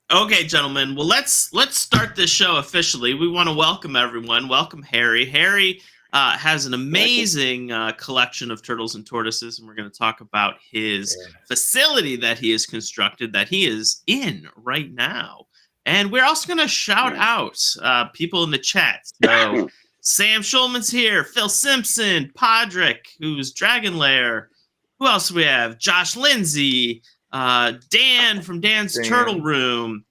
Okay, gentlemen. Well, let's start this show officially. We want to welcome everyone. Welcome Harry. Harry has an Thank you. amazing collection of turtles and tortoises, and we're going to talk about his Yes. facility that he has constructed that he is in right now. And we're also going to shout Yeah. out people in the chat. So Sam Schulman's here, Phil Simpson, Podrick, who's Dragon Lair. Who else do we have? Josh Lindsay, Dan from Dan's Turtle Dan. Room.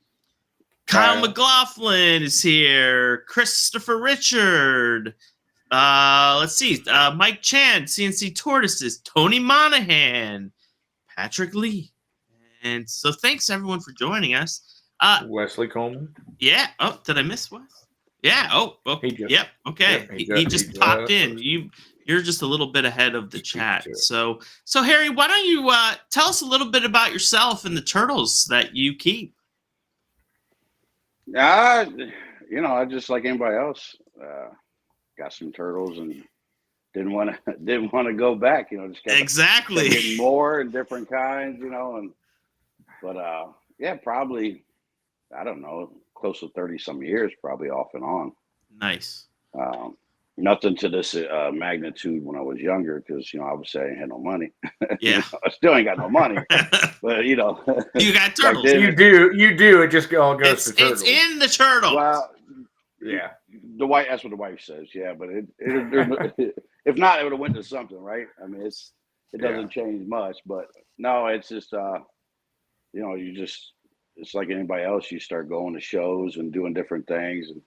Kyle McLaughlin is here. Christopher Richard. Let's see. Mike Chan, CNC Tortoises. Tony Monahan. Patrick Lee. And so thanks everyone for joining us. Wesley Coleman. Yeah. Oh, did I miss Wes? Yeah. Oh, He just- yep. Okay. yep, he just popped in. You're just a little bit ahead of the chat. to it. So Harry, why don't you tell us a little bit about yourself and the turtles that you keep? I just like anybody else, got some turtles and didn't want to go back. Just kept Exactly. getting more and different kinds. But yeah, probably I don't know, close to 30 some years, probably off and on. Nice. Nothing to this magnitude when I was younger, because obviously I ain't had no money. Yeah. I still ain't got no money, but You got back turtles. then- You do. It just all goes to turtles. It's in the turtle. well, Yeah. that's what the wife says. Yeah, but if not, it would have went to something, right? I mean, it doesn't change much, but no, it's just it's like anybody else. You start going to shows and doing different things, and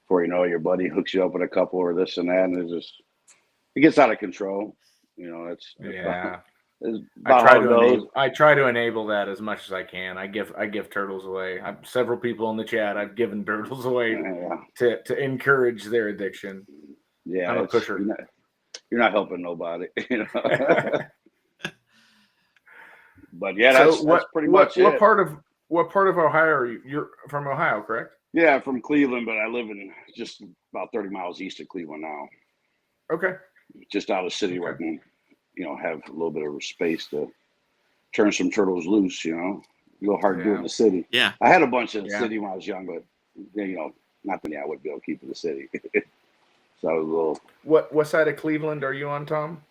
before you know it, your buddy hooks you up with a couple or this and that, and it gets out of control. It's Yeah. it's about how it goes. I try to enable that as much as I can. I give turtles away. Several people in the chat I've given turtles away Yeah, to encourage their addiction. yeah. I'm a pusher. You're not helping nobody. But yeah, So that's pretty much it. What part of Ohio are you? You're from Ohio, correct? Yeah, from Cleveland, but I live in just about 30 miles east of Cleveland now. Okay. Just out of the city where I can, have a little bit of space to turn some turtles loose. A little hard to do in the city. Yeah. I had a bunch in the city when I was young, but not many I would be able to keep in the city. So I was a little. What side of Cleveland are you on, Tom?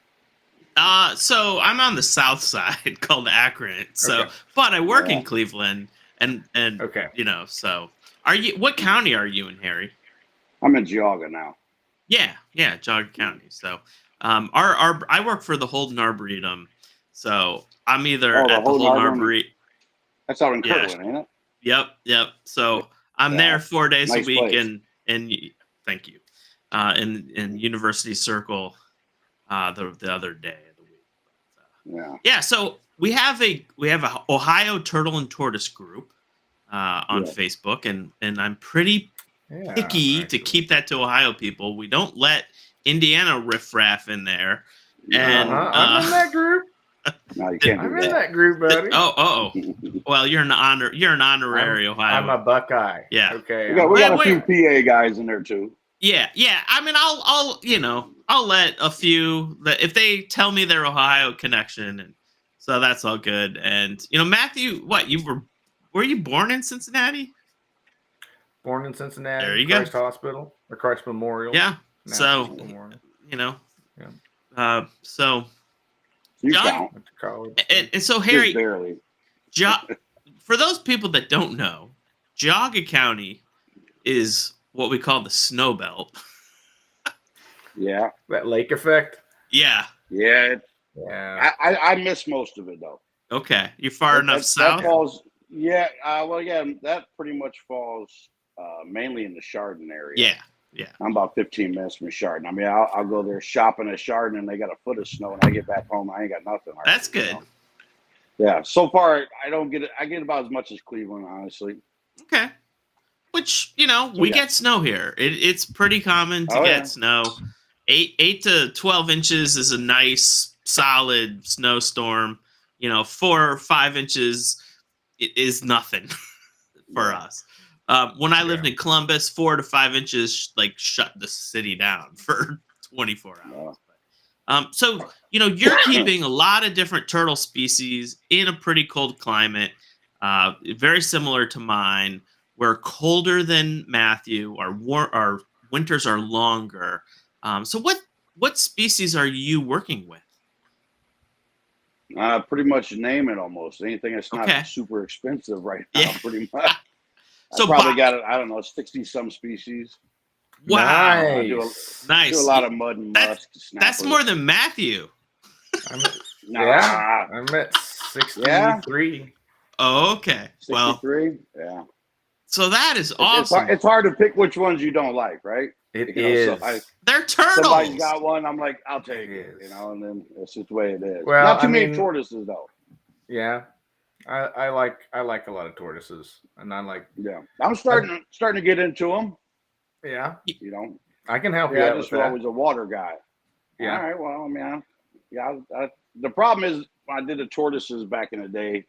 So I'm on the south side called Akron. So, Okay. but I work in Cleveland, and Okay. So are you? What county are you in, Harry? I'm in Geauga now. Yeah, Geauga County. So, our I work for the Holden Arboretum. So I'm either Oh, the at the Holden Holden Arboretum? Arboretum. That's out in Yeah. Kirtland, ain't it? Yep. So I'm Yeah. there 4 days Nice a week, place. and thank you. In University Circle, the other day of the week. Yeah. Yeah, so we have a Ohio Turtle and Tortoise group on Facebook, and I'm pretty picky to keep that to Ohio people. We don't let Indiana riffraff in there. And I'm in that group. No, you can't I'm do in that. that group, buddy. Oh. Well, you're an honorary Ohio. I'm a Buckeye. Yeah. Okay. We got a Wait. few PA guys in there too. Yeah. I mean, I'll let a few if they tell me they're Ohio connection, and so that's all good. And Matthew, what were you born in Cincinnati? Born in Cincinnati. There you Christ go. Hospital or Christ Memorial. Yeah. So Memorial. So You John- count. Went to college. and so Just Harry, barely. for those people that don't know, Geauga County is what we call the snow belt. Yeah. That lake effect. Yeah. Yeah. Yeah. I miss most of it though. Okay. You're far enough That south. falls. Yeah. That pretty much falls mainly in the Chardon area. Yeah. I'm about 15 minutes from Chardon. I mean, I'll go there shopping at Chardon, and they got a foot of snow, and I get back home, I ain't got nothing. hardly, That's good. Yeah. So far, I don't get it. I get about as much as Cleveland, honestly. Okay. Which, we get snow here. It's pretty common to get snow. 8 to 12 inches is a nice, solid snowstorm. 4 or 5 inches is nothing for us. When I lived in Columbus, 4 to 5 inches shut the city down for 24 hours. So you're keeping a lot of different turtle species in a pretty cold climate. very similar to mine. We're colder than Matthew. Our winters are longer. So what species are you working with? Pretty much name it almost. Anything that's not Okay. super expensive right now, Yeah. pretty much. I So probably got, I don't know, 60 some species. wow. I do Nice. a lot of mud and musk. That's more than Matthew. Yeah, I'm at 63. Oh, okay. 63? Yeah. So that is awesome. It's hard to pick which ones you don't like, right? It is. They're turtles. Somebody's got one. I'm like, I'll take it. And then that's just the way it is. Well, not too many tortoises though. Yeah, I like a lot of tortoises, and I like. Yeah, I'm starting to get into them. Yeah, I can help you. I just was always a water guy. Yeah. All right. Well, the problem is when I did the tortoises back in the day,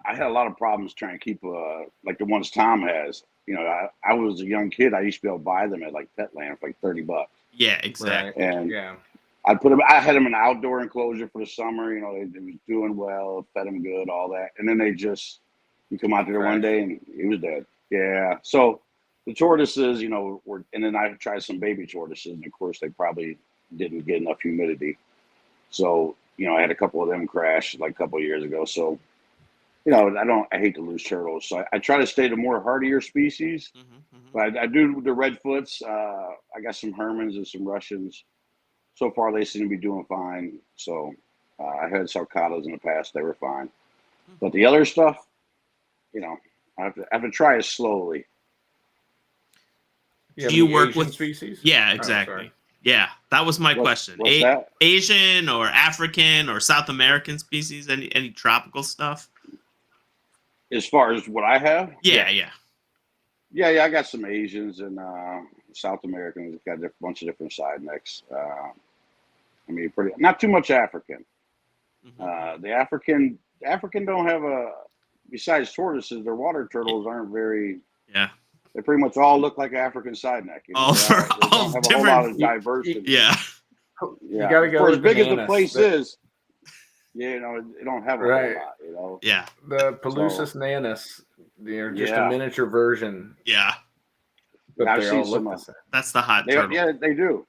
I had a lot of problems trying to keep like the ones Tom has. I was a young kid. I used to be able to buy them at like Petland for like $30. Yeah, exactly. Right. And yeah, I had them in an outdoor enclosure for the summer. They was doing well, fed them good, all that. And then you come out there one day and he was dead. Yeah. So the tortoises, and then I tried some baby tortoises, and of course they probably didn't get enough humidity. So, I had a couple of them crash like a couple of years ago. So, I hate to lose turtles. So I try to stay to more hardier species. But I do the redfoots. I got some Hermans and some Russians. So far, they seem to be doing fine. So I had sulcatas in the past; they were fine. But the other stuff, I have to try it slowly. Do you work with species? Yeah, exactly. Yeah, that was my question. What's that? Asian or African or South American species? Any tropical stuff? As far as what I have? Yeah. I got some Asians and South Americans. Got a bunch of different side necks. Not too much African. The African don't have besides tortoises, their water turtles aren't very. Yeah. They pretty much all look like African side neck. They don't have a whole lot of diversity. Yeah. You gotta go. For as big as the bananas. place is, they don't have a whole lot. Yeah. The Pelusis nanus, they're just a miniature version. Yeah. But I've they seen all look some. the same. That's the hot turtle. Yeah, they do.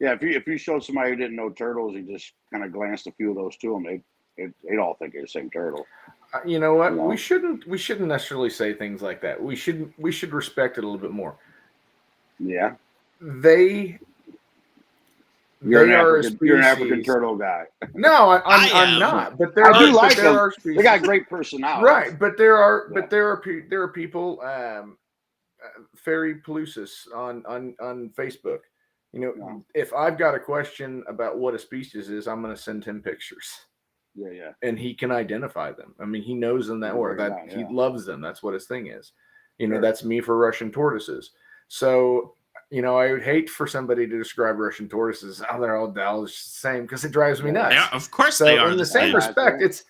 Yeah, if you showed somebody who didn't know turtles, you just kind of glanced a few of those to them, they'd all think they're the same turtle. You know what? We shouldn't necessarily say things like that. We should respect it a little bit more. Yeah. You're an African turtle guy. No, I'm not. But I do like them. They got great personality, right? But there are people, Fairy Pelusis on Facebook. If I've got a question about what a species is, I'm going to send him pictures. Yeah. And he can identify them. I mean, he knows them that way. He loves them. That's what his thing is. Sure. That's me for Russian tortoises. So, I would hate for somebody to describe Russian tortoises. Oh, they're all the same, because it drives me nuts. Yeah, of course they are. In the same respect,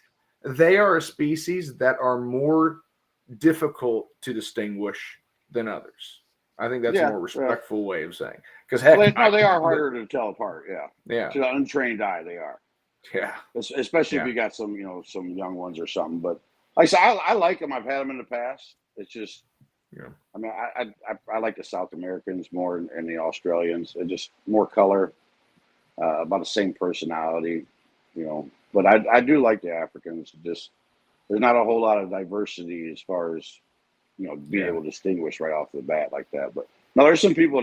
they are a species that are more difficult to distinguish than others. I think that's a more respectful way of saying. Because they are harder to tell apart. Yeah. To an untrained eye, they are. Yeah. Especially if you got some, some young ones or something. But like I said, I like them. I've had them in the past. It's just, I mean, I like the South Americans more and the Australians. They're just more color, about the same personality, But I do like the Africans. Just there's not a whole lot of diversity as far as being able to distinguish right off the bat like that. But no, there's some people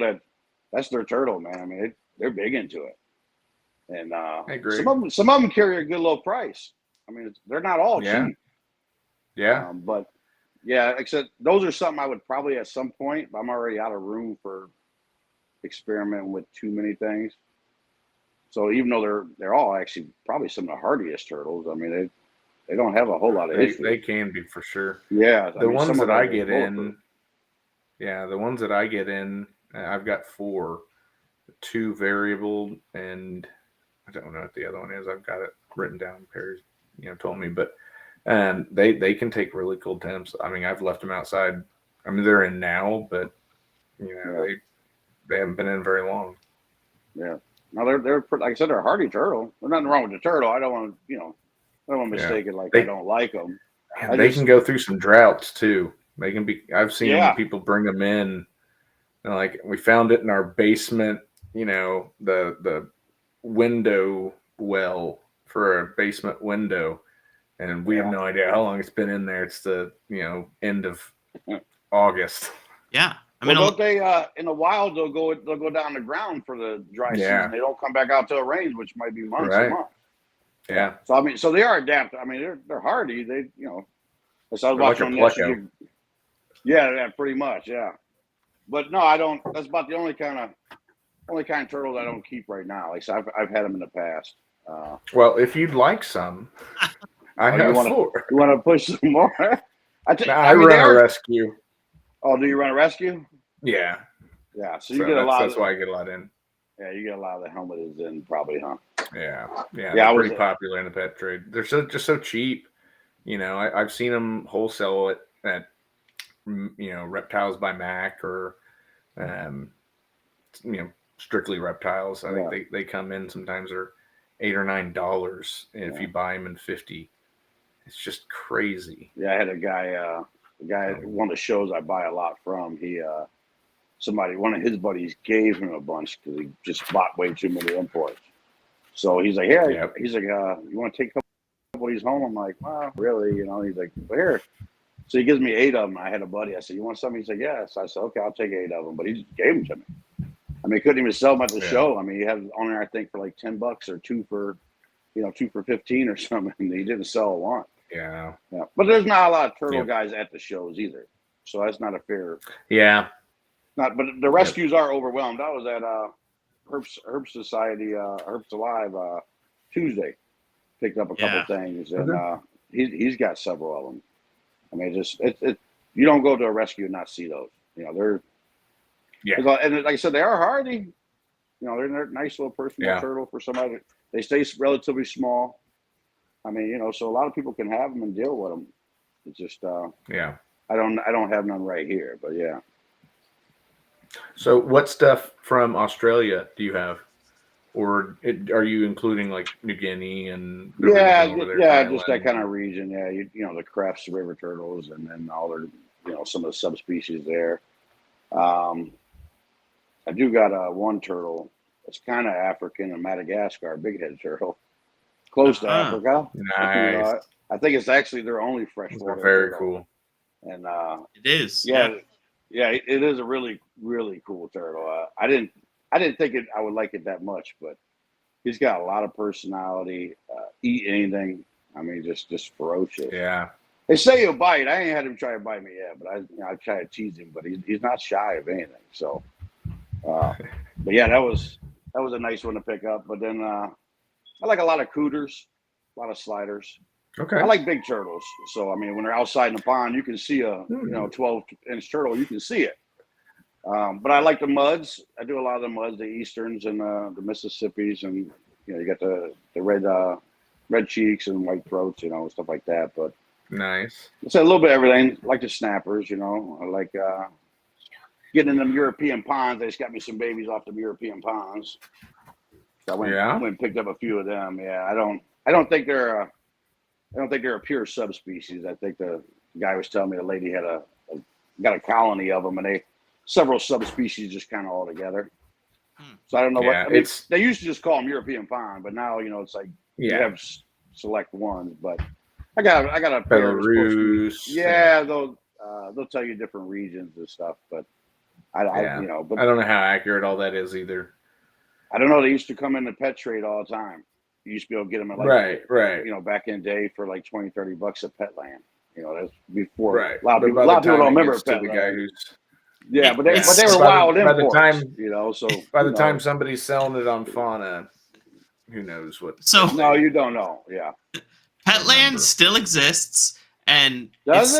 that's their turtle, man. I mean, they're big into it. And I agree. Some of them carry a good low price. I mean, they're not all cheap. Yeah. But except those are something I would probably at some point. But I'm already out of room for experimenting with too many things. So even though they're all actually probably some of the hardiest turtles, I mean they don't have a whole lot of history. They can be for sure. Yeah, the ones that I get in. Yeah, the ones that I get in, I've got 4, 2 variable, and I don't know what the other one is. I've got it written down. Perry, told me, but they can take really cool temps. I mean, I've left them outside. I mean, they're in now, but they haven't been in very long. Yeah. No, they're like I said, they're a hardy turtle. There's nothing wrong with the turtle. I don't want to mistake it like I don't like them. And they can go through some droughts too. They can be. I've seen people bring them in. And like we found it in our basement. The window well for a basement window, and we have no idea how long it's been in there. It's the end of August. Yeah. I mean, don't they in the wild they'll go down the ground for the dry season. They don't come back out till it rains, which might be months and months. Yeah. So I mean, so they are adapted. I mean, they're hardy. They So I was watching on yesterday. Yeah, pretty much. Yeah, but no, I don't. That's about the only kind of turtles I don't keep right now. Like so I've had them in the past. Well, if you'd like some, I have four. You want to push some more? I run a rescue. Oh, do you run a rescue? Yeah. Yeah. So you get a lot. That's why I get a lot in. Yeah, you get a lot of the helmets in, probably, huh? Yeah. They're pretty popular in the pet trade. They're just so cheap. I've seen them wholesale at Reptiles by Mac or, Strictly Reptiles. I think they come in sometimes are $8 or $9 if you buy them in 50. It's just crazy. Yeah, I had a guy. One of the shows I buy a lot from. One of his buddies gave him a bunch because he just bought way too many imports. So he's like, he's like, you want to take a couple of these home? I'm like, well, really? He's like, well, here. So he gives me 8 of them. I had a buddy. I said, you want some? He said, yes. I said, okay, I'll take 8 of them. But he just gave them to me. I mean, he couldn't even sell them at the show. I mean, he had it on there, I think, for like $10 or 2 for 15 or something. And he didn't sell one. Yeah. But there's not a lot of turtle guys at the shows either. So that's not a fair. Yeah. But the rescues are overwhelmed. I was at Herp Society, Herps Alive Tuesday. Picked up a couple things, and he's got several of them. I mean, you don't go to a rescue and not see those. They're and like I said, they are hardy. They're a nice little personal turtle for somebody. They stay relatively small. I mean, so a lot of people can have them and deal with them. It's just I don't have none right here, but yeah. So what stuff from Australia do you have? Or are you including like New Guinea and over there, just that kind of region. Yeah, the crafts, river turtles, and then all their some of the subspecies there. I do got one turtle. It's kind of African, a Madagascar bighead turtle, close to Africa. Nice. I think it's actually their only freshwater. Very turtle. Cool. And it is. Yeah, it is a really, really cool turtle. I didn't think I would like it that much, but he's got a lot of personality. Eat anything. I mean, just ferocious. Yeah. They say he'll bite. I ain't had him try to bite me yet, but I try to tease him. But he's not shy of anything. So, but yeah, that was a nice one to pick up. But then I like a lot of cooters, a lot of sliders. Okay. I like big turtles. So I mean, when they're outside in the pond, you can see a 12-inch turtle. You can see it. But I like the muds. I do a lot of the muds, the Easterns and the Mississippis, and you got the red cheeks and white throats, stuff like that. But nice. It's a little bit of everything. I like the snappers, I like getting in them European ponds. They just got me some babies off the European ponds. So I went and picked up a few of them. Yeah, I don't think they're a pure subspecies. I think the guy was telling me the lady had got a colony of them, and they several subspecies just kind of all together. So I don't know what. I mean, they used to just call them European pond, but now it's like you have select ones. But I got a pair. Belarus. Yeah, they'll tell you different regions and stuff, but I but I don't know how accurate all that is either. I don't know. They used to come in the pet trade all the time. You used to be able to get them at right. Back in the day for like $20-$30 at Petland. That's before. Right. A lot of people don't remember Petland. The guy who's but they were wild imports. So by the time somebody's selling it on Fauna, who knows what? So no, you don't know. Yeah. Petland still exists, and it's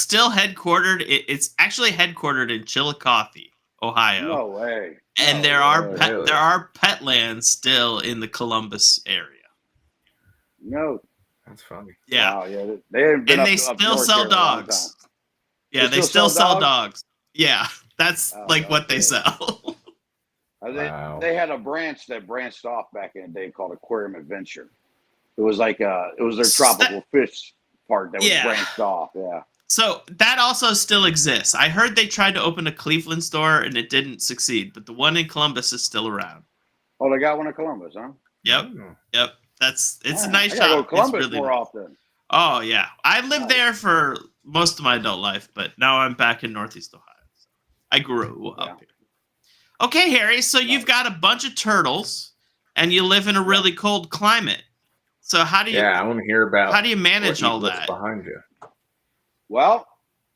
still headquartered. It's actually headquartered in Chillicothe, Ohio. No way. And there are Petlands still in the Columbus area. No, that's funny. Yeah, wow, yeah. They still sell dogs. Yeah, they still sell dogs. Yeah, that's what they sell. They had a branch that branched off back in the day called Aquarium Adventure. It was like it was their tropical fish part that was branched off. Yeah. So that also still exists. I heard they tried to open a Cleveland store and it didn't succeed, but the one in Columbus is still around. Oh, they got one in Columbus, huh? Yep. Yep. It's a nice I gotta shop. go to Columbus it's really more nice. often. Oh yeah, I lived there for most of my adult life, but now I'm back in Northeast Ohio. So I grew up here. Okay, Harry. So you've got a bunch of turtles, and you live in a really cold climate. So how do you? Yeah, I want to hear about. How do you manage all what's that behind you? Well,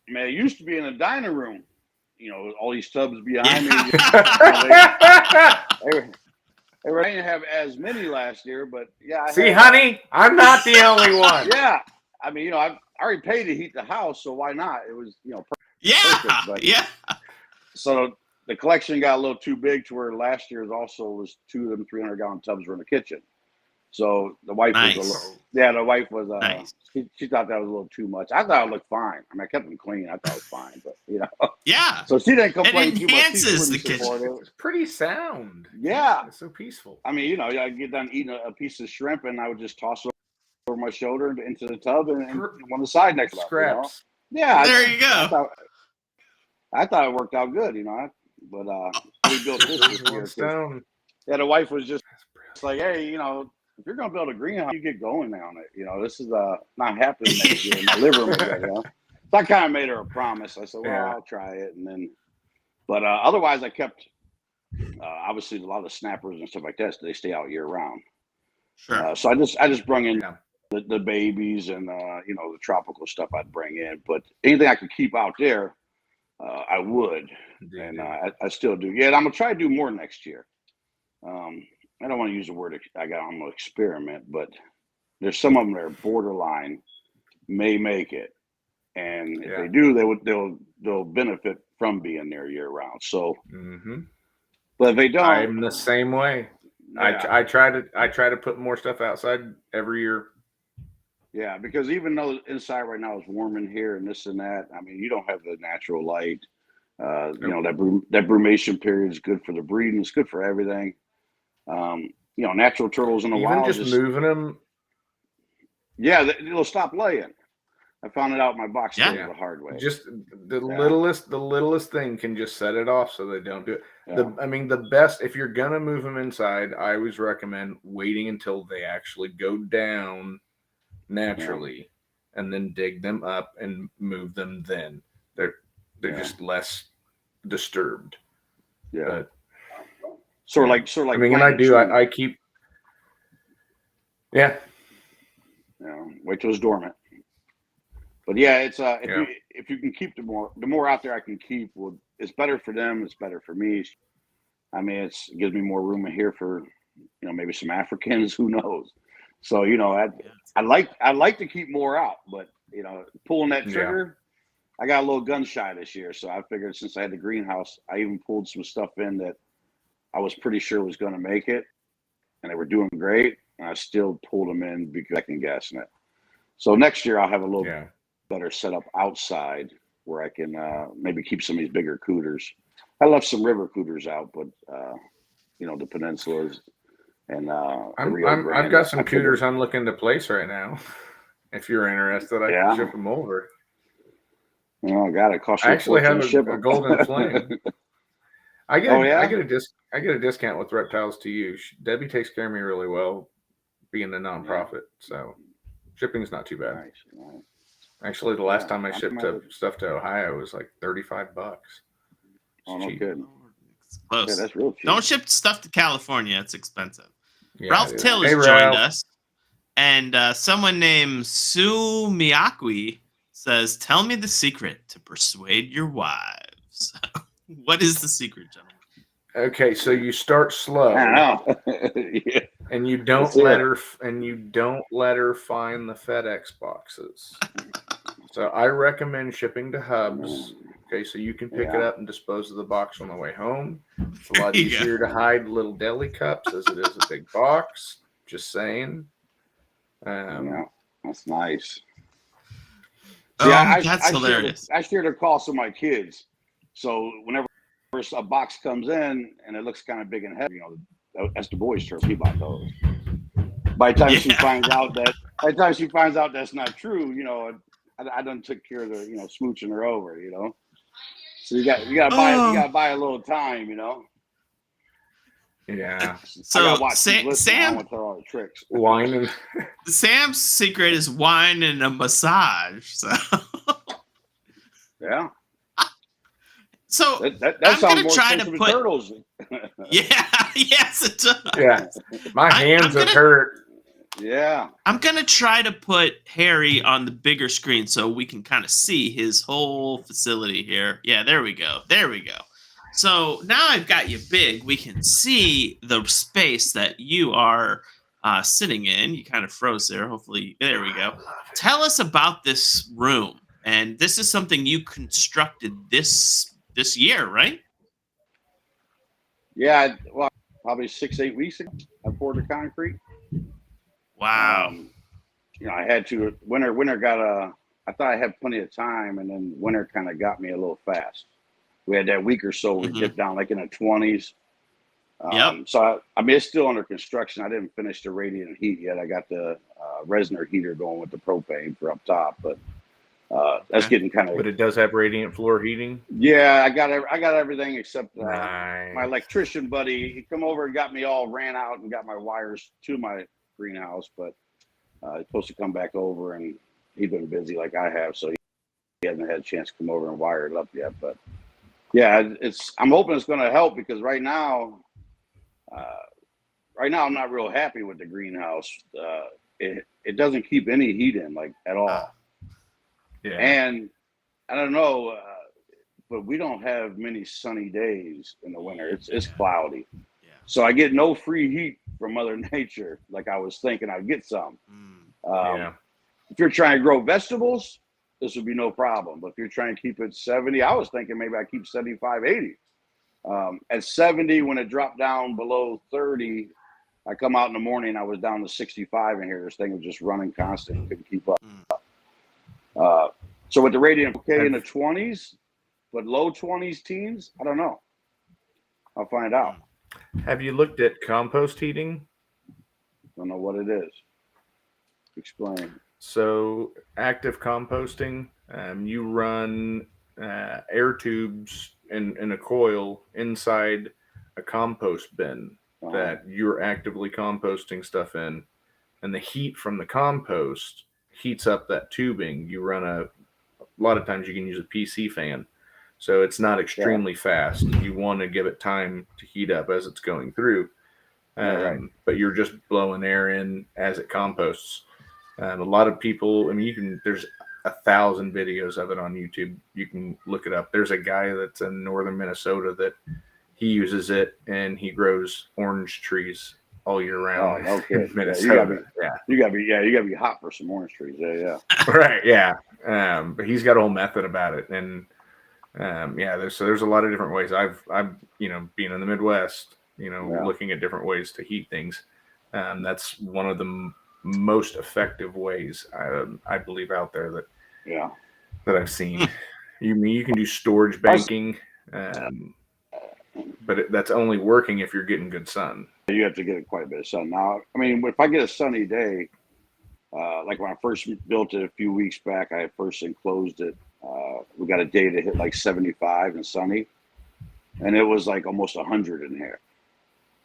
man, it used to be in the dining room. You know, all these tubs behind me. They didn't have as many last year, but yeah. Honey, I'm not the only one. Yeah, I mean, I already paid to heat the house, so why not? It was, perfect. But, so the collection got a little too big to where last year's also was 2 of them 300-gallon tubs were in the kitchen. So the wife was the wife was nice. She thought that was a little too much. I thought it looked fine. I mean, I kept them clean. I thought it was fine, but Yeah. So she didn't complain too much. It enhances the kitchen. It's pretty sound. Yeah. It's so peaceful. I mean, I get done eating a piece of shrimp and I would just toss it over my shoulder into the tub and on the side next to scraps. Yeah. There you go. I thought it worked out good, but we built this year. Yeah, the wife was just like, hey, if you're going to build a greenhouse, you get going on it. This is not happening next year in my living room again, So I kind of made her a promise. I said, well, I'll try it. And then, but otherwise I kept, obviously a lot of the snappers and stuff like that, they stay out year round. Sure. So I just bring in the babies and, the tropical stuff I'd bring in. But anything I could keep out there, I would. And I still do. Yeah, I'm going to try to do more next year. I don't want to use the word I'm going to experiment, but there's some of them that are borderline may make it. And if they do, they'll benefit from being there year round. So, but if they don't, I'm the same way. Yeah. I try to put more stuff outside every year. Yeah, because even though inside right now is warm in here and this and that, I mean, you don't have the natural light. That brumation period is good for the breeding. It's good for everything. Natural turtles in the wild. Even just moving them. Yeah, they'll stop laying. I found it out in my box the hard way. Just the littlest thing can just set it off so they don't do it. Yeah. The best, if you're gonna move them inside, I always recommend waiting until they actually go down naturally, and then dig them up and move them. Then they're just less disturbed. Yeah. But, Sort of like. I mean, when I do, I keep. Yeah. Wait till it's dormant. But yeah, it's if you can keep the more out there I can keep, it's better for them. It's better for me. I mean, it gives me more room in here for, maybe some Africans. Who knows? So I like to keep more out, but pulling that trigger, I got a little gun shy this year. So I figured since I had the greenhouse, I even pulled some stuff in that I was pretty sure was going to make it, and they were doing great. And I still pulled them in because I can guess it. So next year I'll have a little better setup outside where I can maybe keep some of these bigger cooters. I left some river cooters out, but the peninsulas and I've got some cooters I'm looking to place right now. If you're interested, I can ship them over. Oh God, it costs you I actually have a golden flame. I get a discount with Reptiles to You. Debbie takes care of me really well, being a nonprofit, so shipping's not too bad. Nice. Actually, the last time I shipped stuff to Ohio was like $35. Oh, no kidding. It's close. Yeah, that's real cheap. Don't ship stuff to California; it's expensive. Yeah, Ralph Till has joined us, and someone named Sue Miyakwi says, "Tell me the secret to persuade your wives." What is the secret, gentlemen? Okay, so you start slow. I know. Yeah. And you don't let her find the FedEx boxes. So I recommend shipping to Hubs. Okay, so you can pick it up and dispose of the box on the way home. It's a lot easier to hide little deli cups as it is a big box. Just saying. That's nice. That's hilarious. I shared a call to my kids. So whenever a box comes in and it looks kind of big and heavy, that's the boys' turf. He bought those. by the time she finds out that's not true, you know, I done took care of the, you know, smooching her over, you know. So you gotta buy a little time, you know. Yeah. So I gotta watch Sam, I want to tell all the tricks. Whining. Sam's secret is wine and a massage. So yeah. So that I'm sounds gonna more try expensive to than put. turtles. Yeah, yes, it does. Yeah. My hands have hurt. Yeah. I'm gonna try to put Harry on the bigger screen so we can kind of see his whole facility here. Yeah, there we go. There we go. So now I've got you big. We can see the space that you are sitting in. You kind of froze there. Hopefully, there we go. Tell us about this room. And this is something you constructed this year, right? Yeah. Well, probably 6-8 weeks ago, I poured the concrete. Wow. You know, I had to. Winter got I thought I had plenty of time, and then winter kind of got me a little fast. We had that week or so we dipped down like in the 20s. Yep. So I mean, it's still under construction. I didn't finish the radiant heat yet. I got the Resner heater going with the propane for up top, but that's getting kind of. But it does have radiant floor heating. Yeah, I got everything except Nice. my electrician buddy. He come over and got me all ran out and got my wires to my greenhouse, but he's supposed to come back over, and he's been busy like I have, so he hasn't had a chance to come over and wire it up yet. But yeah, I'm hoping it's going to help because right now I'm not real happy with the greenhouse. It doesn't keep any heat in like at all. Yeah. And I don't know, but we don't have many sunny days in the winter. It's cloudy. Yeah. So I get no free heat from Mother Nature like I was thinking I'd get some. If you're trying to grow vegetables, this would be no problem. But if you're trying to keep it 70, I was thinking maybe I keep 75, 80. At 70, when it dropped down below 30, I come out in the morning, I was down to 65 in here. This thing was just running constant. Couldn't keep up. So with the radiant okay in the 20s, but low 20s teens, I don't know. I'll find out. Have you looked at compost heating? Don't know what it is. Explain. So active composting, you run air tubes in a coil inside a compost bin that you're actively composting stuff in, and the heat from the compost heats up that tubing. You run a lot of times you can use a PC fan, so it's not extremely fast. You want to give it time to heat up as it's going through, but you're just blowing air in as it composts. A lot of people, I mean, there's 1,000 videos of it on YouTube. You can look it up. There's a guy that's in northern Minnesota that he uses it, and he grows orange trees all year round. Oh, okay. In Minnesota. You gotta be hot for some orange trees. Yeah. Right. Yeah. But he's got a whole method about it, and there's a lot of different ways. I've being in the Midwest, looking at different ways to heat things. That's one of the most effective ways I believe out there that I've seen. You can do storage banking, but that's only working if you're getting good sun. You have to get quite a bit of sun. Now, I mean, if I get a sunny day, like when I first built it a few weeks back, I first enclosed it. We got a day to hit like 75 and sunny, and it was like almost 100 in here.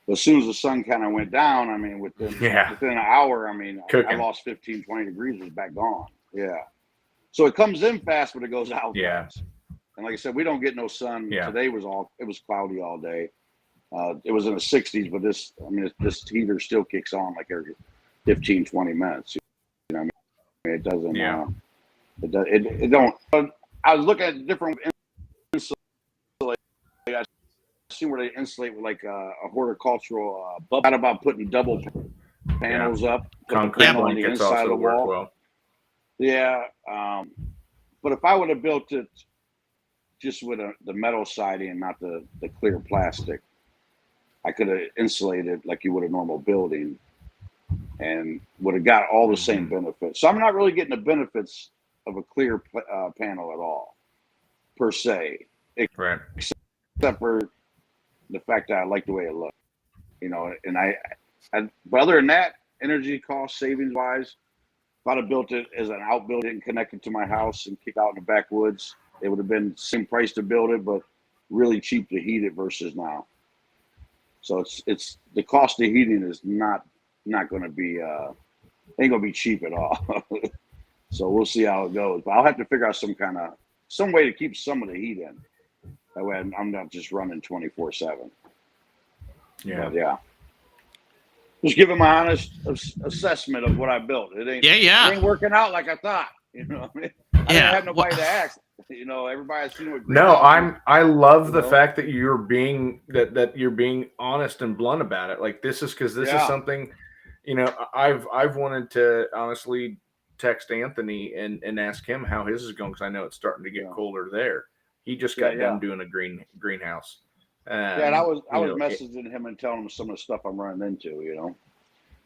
But as soon as the sun kind of went down, I mean, within an hour, I mean, I lost 15, 20 degrees, it was back gone. Yeah. So it comes in fast, but it goes out fast. And like I said, we don't get no sun. Yeah. Today it was cloudy all day. It was in the 60s, but this heater still kicks on like every 15, 20 minutes. You know what I mean? It doesn't. Yeah. It don't. I was looking at different insulation. I see where they insulate with like a horticultural bubble about putting double panels up, concrete on the inside of the wall. Well. Yeah, but if I would have built it just with the metal siding and not the clear plastic, I could have insulated like you would a normal building and would have got all the same benefits. So I'm not really getting the benefits of a clear panel at all, per se, except for the fact that I like the way it looks, and but other than that, energy cost savings wise. If I'd have built it as an outbuilding and connected to my house and kicked out in the backwoods, it would have been same price to build it, but really cheap to heat it versus now. So it's the cost of heating is not going to be ain't going to be cheap at all. So we'll see how it goes. But I'll have to figure out some way to keep some of the heat in. That way I'm not just running 24/7. Yeah. But yeah. Just giving my honest assessment of what I built. It ain't working out like I thought. You know what I mean? I didn't have nobody to ask. You know, everybody's seen what. No, I love the fact that you're being that you're being honest and blunt about it. Like this is is something, you know, I've wanted to honestly text Anthony and ask him how his is going because I know it's starting to get colder there. He just got done doing a greenhouse. And I was messaging him and telling him some of the stuff I'm running into, you know.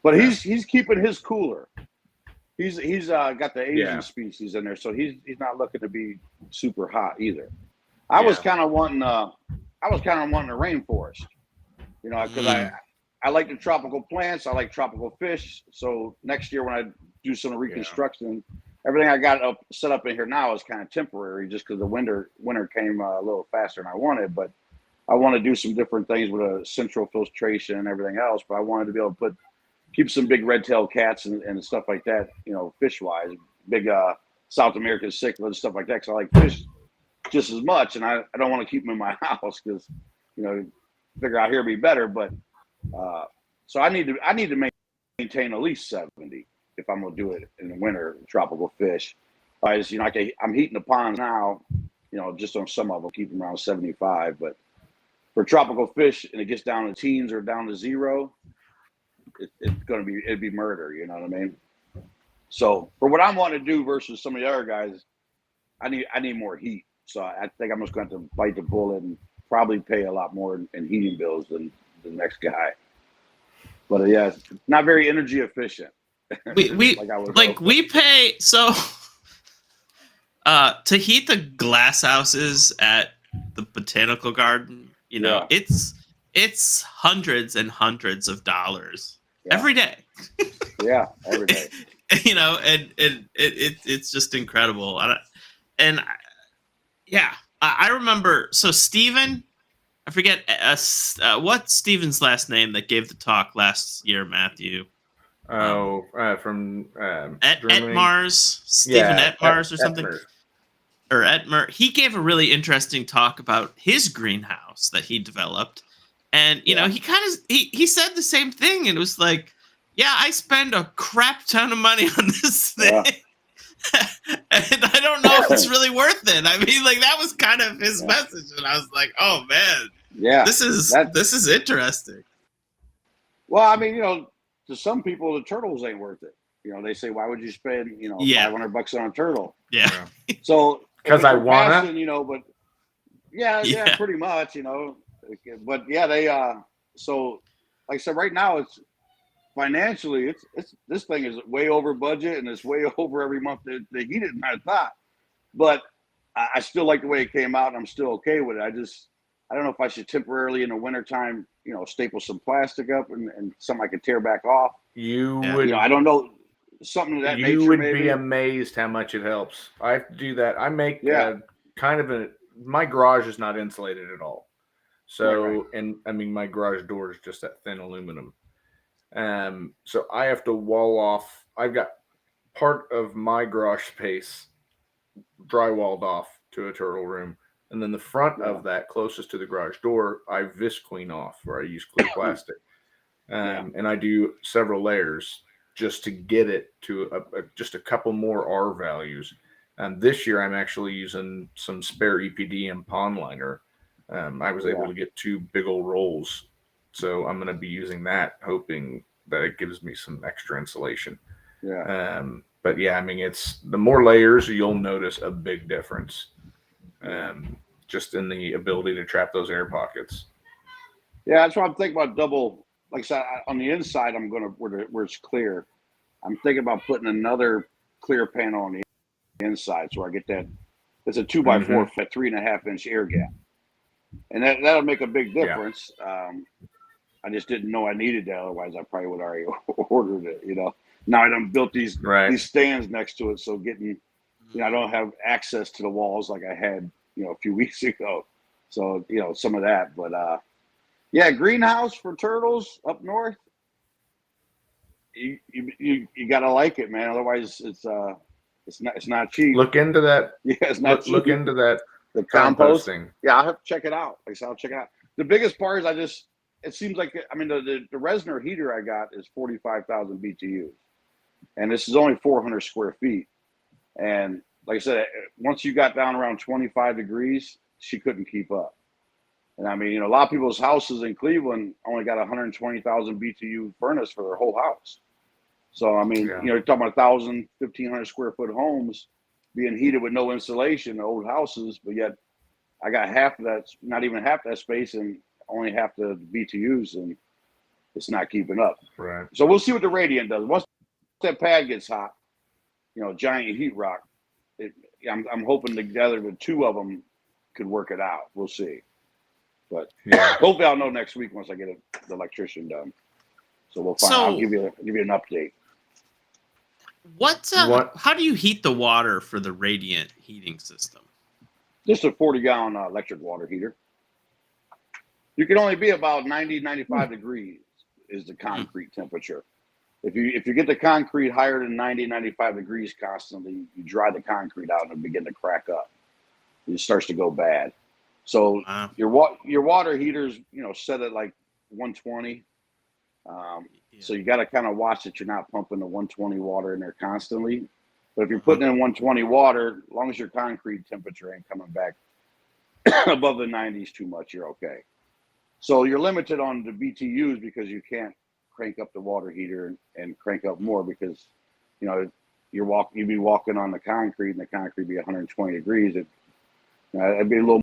But he's keeping his cooler. He's got the Asian species in there, so he's not looking to be super hot either. I was kind of wanting a rainforest, you know, because I like the tropical plants, I like tropical fish. So next year when I do some reconstruction, everything I got set up in here now is kind of temporary, just because the winter came a little faster than I wanted, but. I want to do some different things with a central filtration and everything else, but I wanted to be able to keep some big red-tailed cats and stuff like that, you know, fish-wise, big South American cichlids, stuff like that, because I like fish just as much, and I don't want to keep them in my house because, you know, figure out here would be better, but so I need to maintain at least 70 if I'm going to do it in the winter, tropical fish. You know, I'm heating the ponds now, you know, just on some of them, keep them around 75, but for tropical fish, and it gets down to teens or down to 0, it'd be murder. You know what I mean? So for what I'm wanting to do versus some of the other guys, I need more heat. So I think I'm just going to have to bite the bullet and probably pay a lot more in heating bills than the next guy. But it's not very energy efficient. We pay so to heat the glass houses at the botanical garden. You know, it's hundreds and hundreds of dollars every day. Every day. You know, and it's just incredible. I remember. So Steven, I forget what's Steven's last name that gave the talk last year, Matthew. From Etmars, Stephen Etmars or something. Or Etmer, he gave a really interesting talk about his greenhouse that he developed, and you know, he said the same thing, and it was like, I spend a crap ton of money on this thing, and I don't know if it's really worth it. I mean, like that was kind of his message, and I was like, oh man, this is interesting. Well, I mean, you know, to some people, the turtles ain't worth it. You know, they say, why would you spend $500 on a turtle? Yeah. So. Because I want it, you know, but pretty much, you know, but they so like I said, right now it's financially it's this thing is way over budget and it's way over every month they heat it than I thought, but I still like the way it came out and I'm still okay with it. I don't know if I should temporarily in the wintertime, you know, staple some plastic up and something I could tear back off. You would, you know, I don't know. Something of that nature. You would maybe. Be amazed how much it helps. I have to do that. I make my garage is not insulated at all. So, and I mean, my garage door is just that thin aluminum. So I have to wall off. I've got part of my garage space drywalled off to a turtle room. And then the front of that closest to the garage door, I visqueen off where I use clear plastic. And I do several layers just to get it to just a couple more R values. This year, I'm actually using some spare EPD and pond liner. I was able to get 2 big old rolls. So I'm going to be using that, hoping that it gives me some extra insulation. But yeah, I mean, it's the more layers, you'll notice a big difference just in the ability to trap those air pockets. Yeah, that's what I'm thinking about double. Like I said, on the inside, I'm going to where it's clear. I'm thinking about putting another clear panel on the inside, so I get that. It's a 2x4 fit, 3.5-inch air gap, and that'll make a big difference. I just didn't know I needed that. Otherwise, I probably would already ordered it. Now I done built these stands next to it, so getting, I don't have access to the walls like I had, a few weeks ago. So some of that, but greenhouse for turtles up north. You gotta like it, man. Otherwise, it's not cheap. Look into that. Yeah, it's not cheap. Look into that. The composting. Yeah, I'll have to check it out. Like I said, I'll check it out. The biggest part is it seems like, the Resner heater I got is 45,000 BTUs, and this is only 400 square feet. And like I said, once you got down around 25 degrees, she couldn't keep up. And a lot of people's houses in Cleveland only got 120,000 BTU furnace for their whole house. So, you're talking about 1,000, 1,500 square foot homes being heated with no insulation, old houses, but yet I got half of that, not even half that space, and only half the BTUs, and it's not keeping up. Right. So we'll see what the radiant does. Once that pad gets hot, giant heat rock, I'm hoping together the two of them could work it out. We'll see. But hopefully I'll know next week once I get the electrician done. So we'll find. I'll give you an update. How do you heat the water for the radiant heating system? Just a 40-gallon electric water heater. You can only be about 90, 95 degrees is the concrete temperature. If you get the concrete higher than 90, 95 degrees constantly, you dry the concrete out and it begin to crack up. It starts to go bad. So your water heaters, set at like 120. So you got to kind of watch that you're not pumping the 120 water in there constantly. But if you're putting in 120 water, as long as your concrete temperature ain't coming back above the 90s too much, you're okay. So you're limited on the BTUs because you can't crank up the water heater and crank up more because, you'd be walking on the concrete and the concrete be 120 degrees. It'd be a little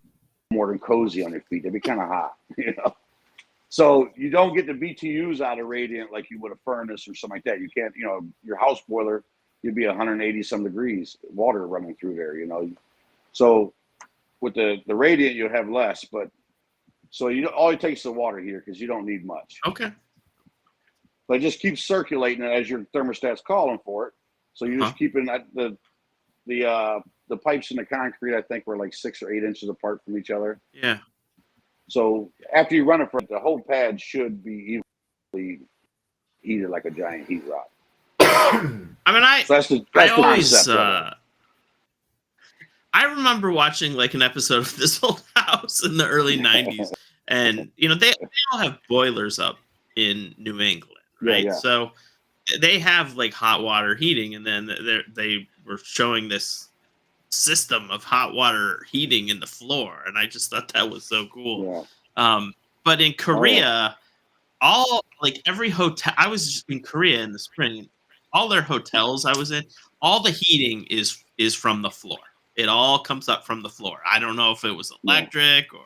more than cozy on your feet. It'd be kind of hot, So you don't get the BTUs out of radiant like you would a furnace or something like that. You can't, your house boiler, you'd be 180 some degrees water running through there, So with the radiant, you'll have less, but so all it takes is the water heater because you don't need much. Okay. But just keep circulating it as your thermostat's calling for it. So you're just keeping the pipes in the concrete, I think, were like 6 or 8 inches apart from each other. Yeah. So after you run it for the whole pad should be evenly heated like a giant heat rock. That's the concept. I remember watching like an episode of This Old House in the early 90s, and they all have boilers up in New England, right? Yeah. So they have like hot water heating, and then they were showing this system of hot water heating in the floor, and I just thought that was so cool. Yeah. But in Korea, every hotel, I was in Korea in the spring, all their hotels I was in, all the heating is from the floor. It all comes up from the floor. I don't know if it was electric or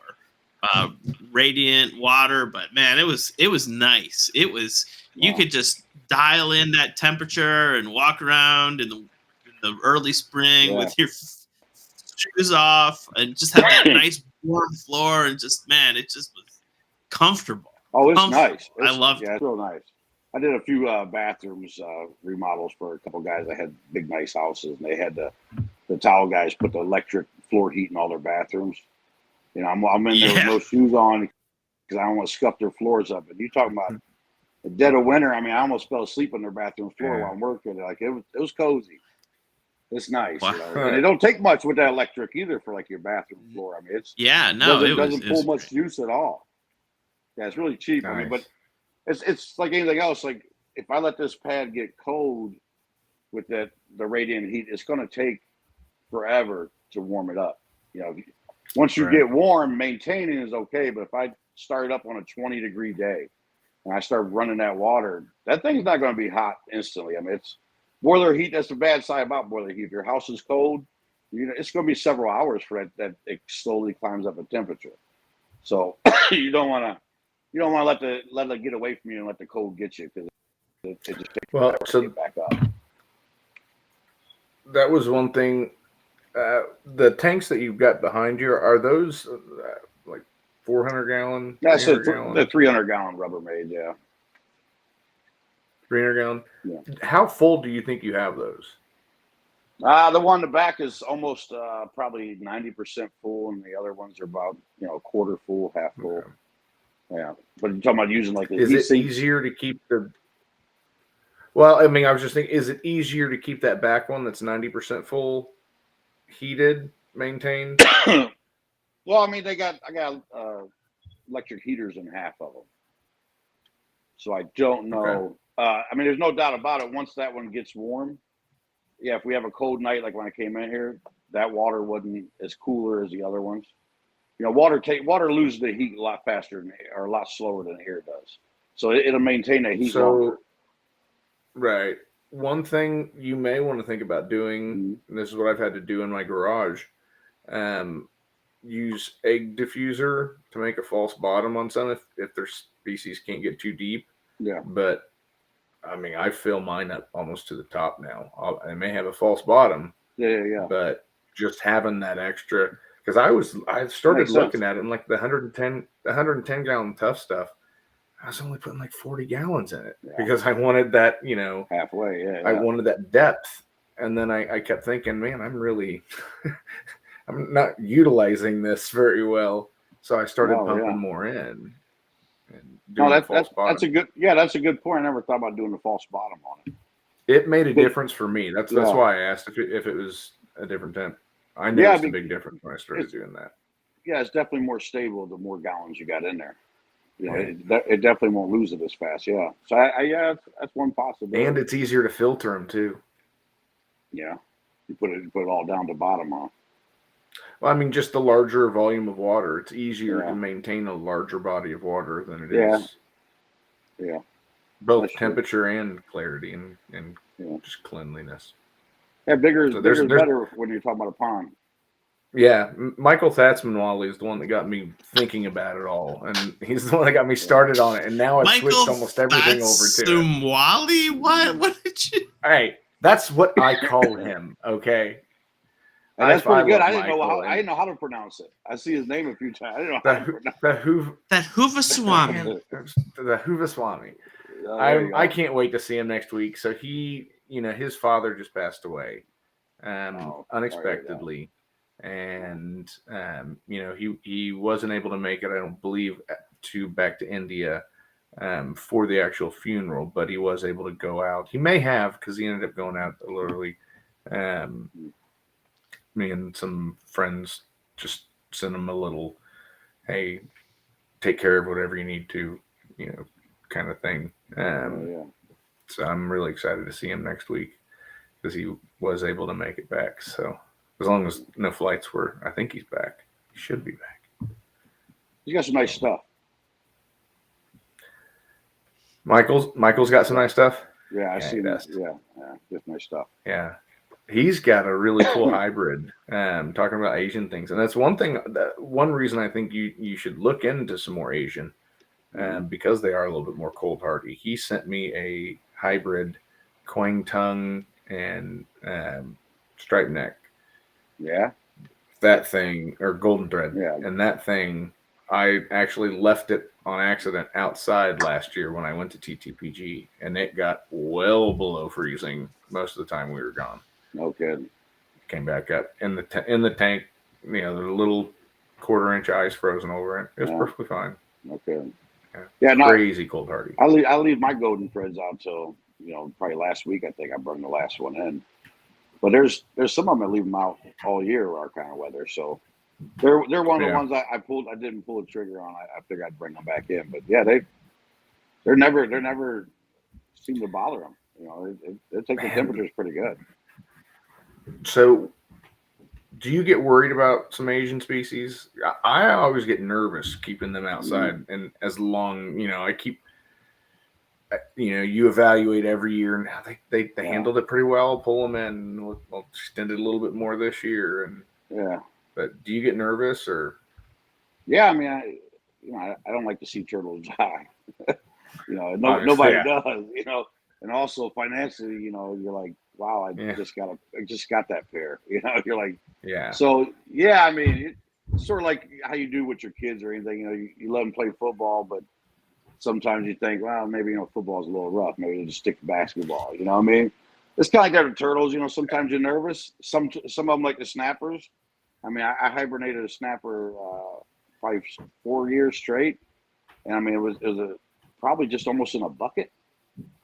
radiant water, but man, it was nice. It was you could just dial in that temperature and walk around in the early spring with your shoes off and just have that nice warm floor and just it just was comfortable. Oh, it's nice. I loved it. Yeah, it's real nice. I did a few bathrooms remodels for a couple guys that had big nice houses, and they had the towel guys put the electric floor heat in all their bathrooms. I'm in there with no shoes on because I don't want to scuff their floors up. And you talking about the dead of winter? I almost fell asleep on their bathroom floor while I'm working. Like it was cozy. It's nice. Wow. And it don't take much with that electric either for like your bathroom floor. It doesn't pull much juice at all. Yeah, it's really cheap. Nice. But it's like anything else. Like if I let this pad get cold with the radiant heat, it's going to take forever to warm it up. Once you get warm, maintaining is okay. But if I start up on a 20-degree day and I start running that water, that thing's not going to be hot instantly. It's boiler heat. That's the bad side about boiler heat. If your house is cold, it's going to be several hours for that it slowly climbs up a temperature. So you don't want to let it get away from you and let the cold get you because it just takes forever to get back up. That was one thing. The tanks that you've got behind you, are those 400 gallon? That's the 300 300-gallon Rubbermaid, yeah. 300 gallon? Yeah. How full do you think you have those? The one in the back is almost probably 90% full, and the other ones are about quarter full, half full. Okay. Yeah, but you're talking about using like the Is it easier to keep the? Well, I mean, I was just thinking, is it easier to keep that back one that's 90% full, heated, maintained? Well, I mean, I got electric heaters in half of them, so I don't know. Okay. I mean, there's no doubt about it. Once that one gets warm, yeah, if we have a cold night like when I came in here, that water wasn't as cooler as the other ones. Water loses the heat a lot faster or a lot slower than air does, so it'll maintain that heat longer. Right. One thing you may want to think about doing, and this is what I've had to do in my garage, use egg diffuser to make a false bottom on some if their species can't get too deep. Yeah. But I mean, I fill mine up almost to the top now. I may have a false bottom. Yeah. But just having that extra, because I started looking at it and like the 110 gallon tough stuff, I was only putting like 40 gallons in it because I wanted that, halfway. Yeah. I wanted that depth. And then I kept thinking, man, I'm not utilizing this very well. So I started pumping more in. And doing that's a good point. I never thought about doing the false bottom on it. It made a difference for me. That's why I asked if it was a different temp. I noticed a big difference when I started doing that. Yeah, it's definitely more stable the more gallons you got in there. It definitely won't lose it as fast. Yeah. So that's one possibility. And it's easier to filter them too. Yeah. You put it all down to bottom on. Well, I mean, just the larger volume of water. It's easier to maintain a larger body of water than it is. Yeah. Both that's temperature and clarity and just cleanliness. Yeah, bigger is better when you're talking about a pond. Yeah, Michael Thatzman-Wally is the one that got me thinking about it all, and he's the one that got me started on it. And now I've switched almost everything over to it. Wally? What did you? Hey, that's what I call him. Okay, that's pretty good. I didn't know how to pronounce it. I see his name a few times. I didn't know how to pronounce it. That Hoovaswamy. The Hoovaswamy. I can't wait to see him next week. So he, his father just passed away, unexpectedly. And he wasn't able to make it, I don't believe, back to India for the actual funeral, but he was able to go out. He may have, because he ended up going out a little early. Me and some friends just sent him a little, hey, take care of whatever you need to, kind of thing. So I'm really excited to see him next week because he was able to make it back. So as long as no flights were, I think he's back. He should be back. He's got some nice stuff. Michael's got some nice stuff. Yeah, I see that. Yeah, just nice stuff. Yeah, he's got a really cool hybrid. Talking about Asian things, and that's one thing. One reason I think you should look into some more Asian, because they are a little bit more cold hardy. He sent me a hybrid Quang tongue and striped neck. Yeah. That thing, or golden thread. Yeah. And that thing, I actually left it on accident outside last year when I went to TTPG, and it got well below freezing most of the time we were gone. No kidding. Came back up in the tank. The little 1/4 inch ice frozen over it. It was perfectly fine. No kidding. Yeah, crazy cold hardy. I leave my golden threads out till probably last week. I think I brought the last one in. But there's some of them that leave them out all year our kind of weather. So they're one of the ones I didn't pull the trigger on. I figured I'd bring them back in. But yeah, they're never seem to bother them. They take the temperatures pretty good. So do you get worried about some Asian species? I always get nervous keeping them outside, and as long I keep. You evaluate every year, and they handled it pretty well. Pull them in. We'll extend it a little bit more this year, and But do you get nervous or? Yeah, I mean, I don't like to see turtles die. Nobody does. And also financially, you're like, wow, I just got that pair. You're like, yeah. So yeah, I mean, sort of like how you do with your kids or anything. You let them play football, but sometimes you think, well, maybe football's a little rough. Maybe they'll just stick to basketball. You know what I mean? It's kind of like that with turtles. Sometimes you're nervous. Some of them like the snappers. I mean, I hibernated a snapper probably 4 years straight, and I mean it was probably just almost in a bucket.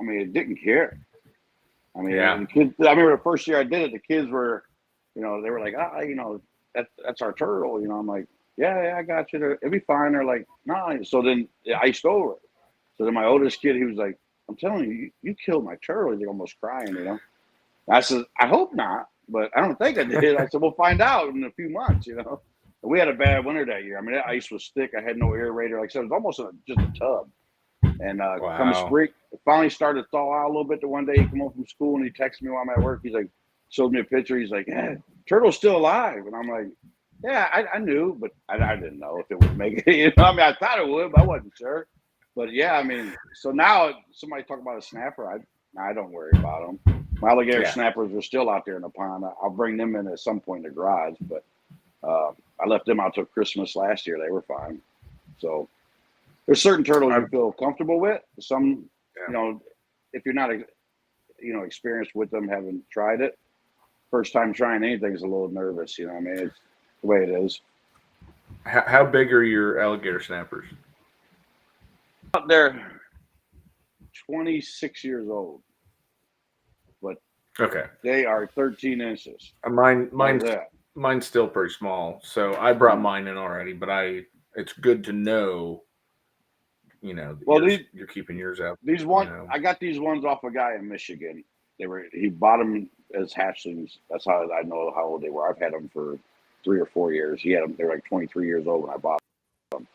I mean, it didn't care. I mean, the kids. I remember the first year I did it, the kids were, they were like, that's our turtle. I'm like, yeah, I got you. It'll be fine. They're like, no. So then it iced over. So then my oldest kid, he was like, I'm telling you, you killed my turtle. He's almost crying. I said, I hope not, but I don't think I did. I said, we'll find out in a few months. We had a bad winter that year. I mean, that ice was thick. I had no aerator. Like I said, it was almost just a tub. And come spring, it finally started to thaw out a little bit. The one day he came home from school and he texted me while I'm at work. He's like, showed me a picture. He's like, yeah, turtle's still alive. And I'm like, yeah, I knew, but I didn't know if it would make it. I mean, I thought it would, but I wasn't sure. But yeah, I mean, so now somebody talk about a snapper, I don't worry about them. My alligator snappers are still out there in the pond. I'll bring them in at some point in the garage, but I left them out till Christmas last year. They were fine. So there's certain turtles you feel comfortable with. Some, if you're not, experienced with them, haven't tried it, first time trying anything is a little nervous. I mean, it's the way it is. How big are your alligator snappers? They're 26 years old, but they are 13 inches. Mine's still pretty small, so I brought mine in already. But it's good to know, you're keeping yours out. These I got these ones off a guy in Michigan. He bought them as hatchlings. That's how I know how old they were. I've had them for 3 or 4 years. He had them. They were like 23 years old when I bought them.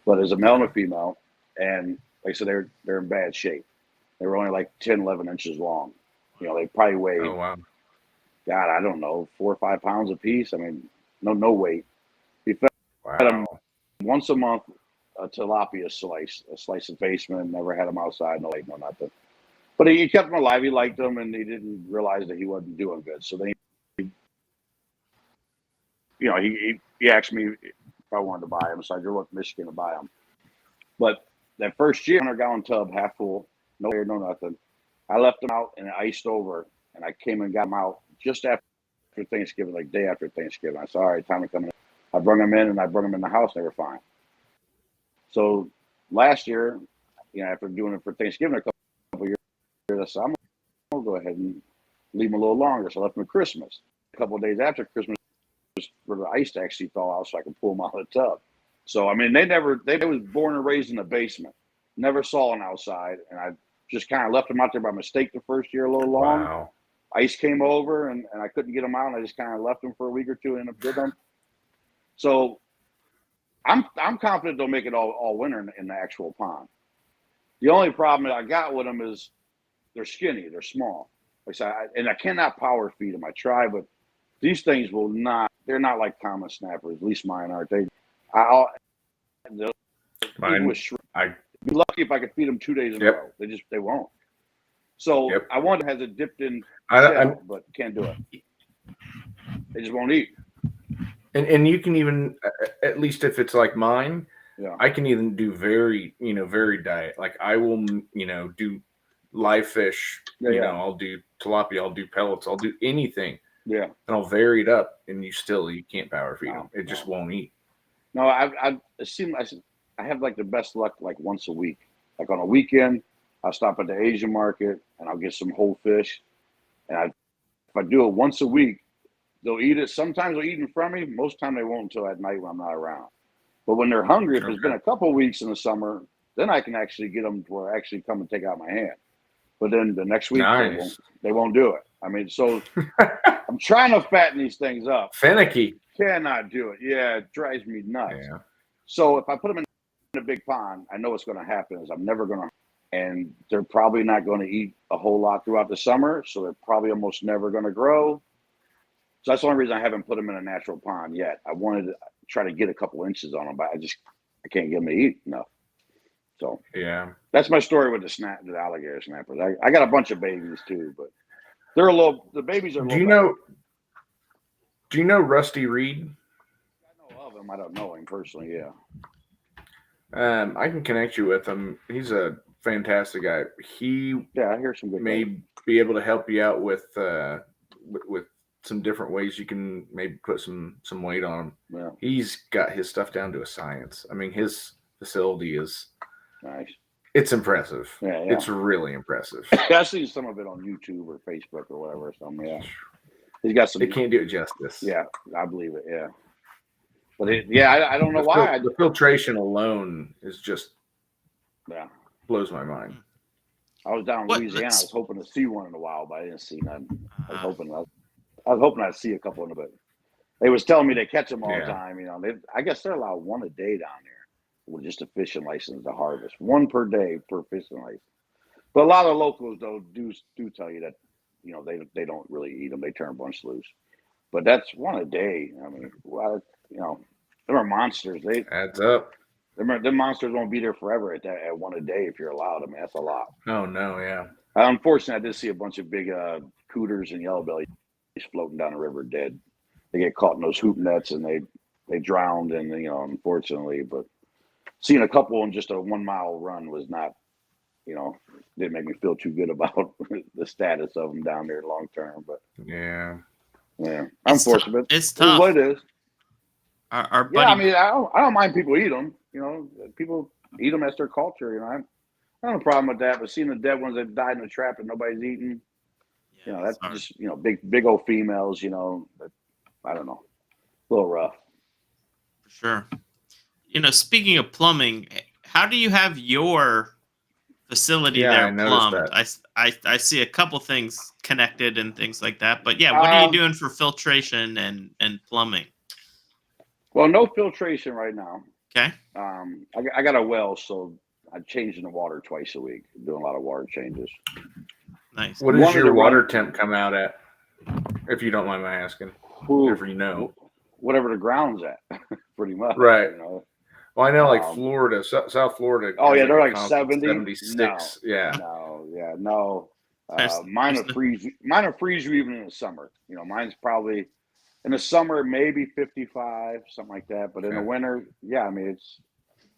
But as a male and a female, and like I said, they're in bad shape. They were only like 10, 11 inches long. They probably weigh, God, I don't know, 4 or 5 pounds a piece. I mean, no weight. He fed them once a month a tilapia slice, a slice of baseman. Never had them outside, no lake, no nothing. But he kept them alive. He liked them, and he didn't realize that he wasn't doing good. So then, he asked me if I wanted to buy them. So I drove up to Michigan to buy them. But that first year, 100-gallon tub, half full, no air, no nothing. I left them out and it iced over, and I came and got them out just after Thanksgiving, like day after Thanksgiving. I said, all right, time to come in. I brought them in, and I brought them in the house. They were fine. So last year, after doing it for Thanksgiving a couple years, I said, I'm going to go ahead and leave them a little longer. So I left them at Christmas. A couple of days after Christmas, for the ice to actually thaw out so I could pull them out of the tub. So, I mean, they was born and raised in the basement. Never saw them outside. And I just kind of left them out there by mistake the first year a little long. Wow. Ice came over, and I couldn't get them out. And I just kind of left them for a week or two and ended up with them. So I'm confident they'll make it all winter in the actual pond. The only problem that I got with them is they're skinny. They're small. Like I said, and I cannot power feed them. I try, but these things will not. They're not like common snappers. At least mine aren't. Mine. I'd be lucky if I could feed them 2 days in a row. They won't. So I want to have it dipped in shell, but can't do it. They just won't eat. And you can even, at least if it's like mine, I can even do very diet. Like I will, do live fish. I'll do tilapia. I'll do pellets. I'll do anything. Yeah. And I'll vary it up, and you can't power feed them. It just won't eat. No, I have like the best luck like once a week. Like on a weekend, I'll stop at the Asian market and I'll get some whole fish. And if I do it once a week, they'll eat it. Sometimes they'll eat in front of me. Most time they won't until at night when I'm not around. But when they're hungry, if it's been a couple of weeks in the summer, then I can actually get them to actually come and take out my hand. But then the next week, they won't do it. I mean, so I'm trying to fatten these things up. Finicky. Cannot do it. Yeah, it drives me nuts. Yeah. So if I put them in a big pond, I know what's going to happen is I'm never going to, and they're probably not going to eat a whole lot throughout the summer. So they're probably almost never going to grow. So that's the only reason I haven't put them in a natural pond yet. I wanted to try to get a couple inches on them, but I can't get them to eat enough. So that's my story with the alligator snappers. I got a bunch of babies too, but the babies are. Do you know Rusty Reed? I know of him. I don't know him personally. Yeah. I can connect you with him. He's a fantastic guy. He I hear some good may things. be able to help you out with some different ways you can maybe put some weight on him. Yeah. He's got his stuff down to a science. I mean, his facility is Nice. It's impressive. Yeah. It's really impressive. I've seen some of it on YouTube or Facebook or whatever. So yeah, he's got some. They can't do it justice. Yeah, I believe it. Yeah, but I don't know why. The filtration alone is just blows my mind. I was down in Louisiana. I was hoping to see one in a while, but I didn't see none. I was hoping I'd see a couple in a bit. They was telling me they catch them all the time. You know, I guess they're allowed one a day down there with just a fishing license to harvest, one per day per fishing license. But a lot of locals though do tell you that, you know, they don't really eat them. They turn a bunch loose. But that's one a day. I mean, well, you know, them are monsters. They adds up. Them monsters won't be there forever at one a day if you're allowed. I mean, that's a lot. Oh no, yeah. Unfortunately, I did see a bunch of big cooters and yellow bellies floating down the river dead. They get caught in those hoop nets and they drowned, and you know, unfortunately. But seeing a couple in just a 1 mile run was not, you know, didn't make me feel too good about the status of them down there long term. But yeah, unfortunate. It's tough. It's what it is. Our buddy, yeah, I mean, I don't mind people eat them. You know, people eat them as their culture. You know, I don't have a problem with that. But seeing the dead ones that died in the trap and nobody's eating, you know, that's just, you know, big old females. You know, but, I don't know, a little rough. For sure. You know, speaking of plumbing, how do you have your facility there plumbed? I see a couple things connected and things like that. But yeah, what are you doing for filtration and plumbing? Well, no filtration right now. Okay. I got a well, so I'm changing the water twice a week, doing a lot of water changes. Nice. What does your water temp come out at, if you don't mind my asking? If you know. Whatever the ground's at, pretty much. Right. You know? Well, I know, like Florida, South Florida. Oh, yeah, they're like 70. 76. No. Mine will freeze you even in the summer. You know, mine's probably in the summer maybe 55, something like that. But in the winter, I mean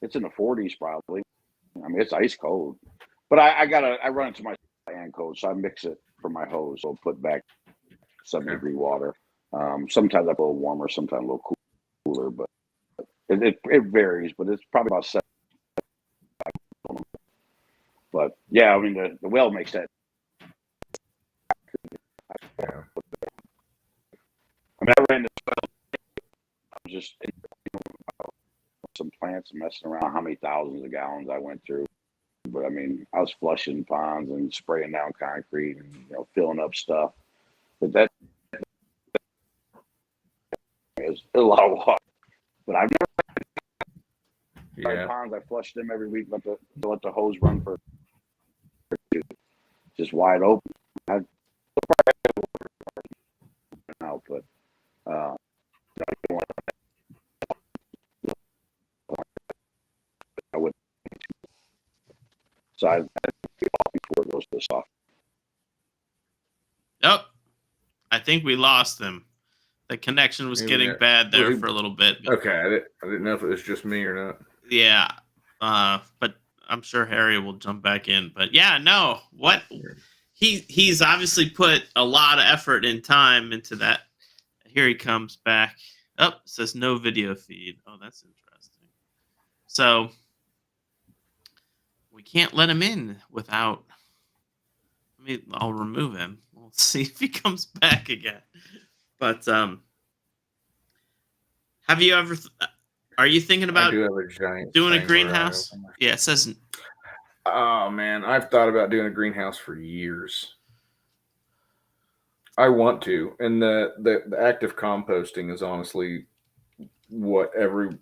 it's in the 40s probably. I mean, it's ice cold. But I run into my hand code, so I mix it for my hose. So I'll put back 7-degree water. Sometimes I put a little warmer, sometimes a little cooler, but it varies. But it's probably about 7. But yeah, I mean the well makes that. I mean, I ran this well. I was just some plants messing around. How many thousands of gallons I went through? But I mean, I was flushing ponds and spraying down concrete and, you know, filling up stuff. But that is a lot of water. But I've never ponds. I flush them every week. Let the hose run for just wide open. Out, but I would. So I before it goes to the soft. Oh, I think we lost him. The connection was getting bad there for a little bit. Okay, I didn't know if it was just me or not. Yeah, but I'm sure Harry will jump back in. But yeah, no, what he's obviously put a lot of effort and time into that. Here he comes back. Oh, says no video feed. Oh, that's interesting. So we can't let him in without. I'll remove him. We'll see if he comes back again. But have you ever? Are you thinking about doing a greenhouse? Yeah, it says. Oh man, I've thought about doing a greenhouse for years. I want to, and the active composting is honestly what everyone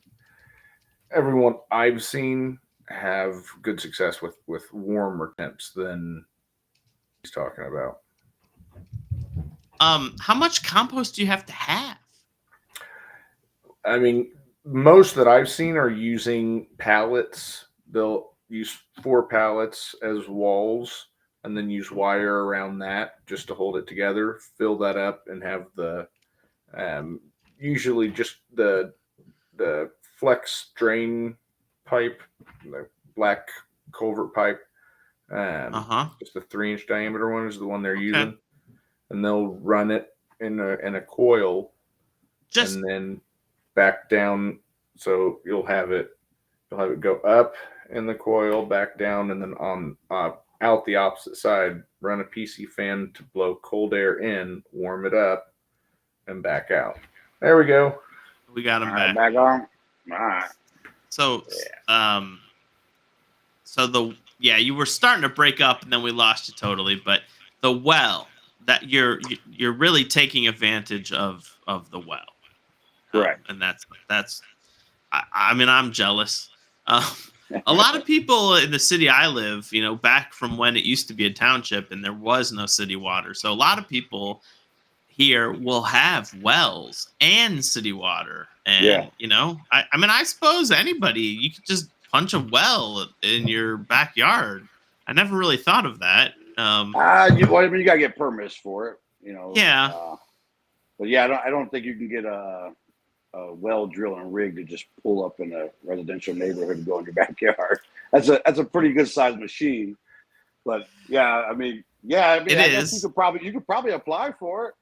I've seen have good success with warmer temps than he's talking about. How much compost do you have to have? I mean, most that I've seen are using pallets. They'll use 4 pallets as walls and then use wire around that just to hold it together, fill that up, and have the usually just the the flex drain pipe, the black culvert pipe. Just a 3-inch diameter one is the one they're using, and they'll run it in a coil, and then back down. So you'll have it go up in the coil, back down, and then on out the opposite side. Run a PC fan to blow cold air in, warm it up, and back out. There we go. We got them back. Back on. All right. So, you were starting to break up, and then we lost you totally. But the well, that you're really taking advantage of the well, correct? And that's. I mean, I'm jealous. A lot of people in the city I live, back from when it used to be a township and there was no city water. So a lot of people here will have wells and city water. And, I suppose anybody, you could just punch a well in your backyard. I never really thought of that. You got to get permits for it, Yeah. But yeah, I don't think you can get a well drilling rig to just pull up in a residential neighborhood and go in your backyard. That's a pretty good sized machine. But I mean, I guess you could probably apply for it.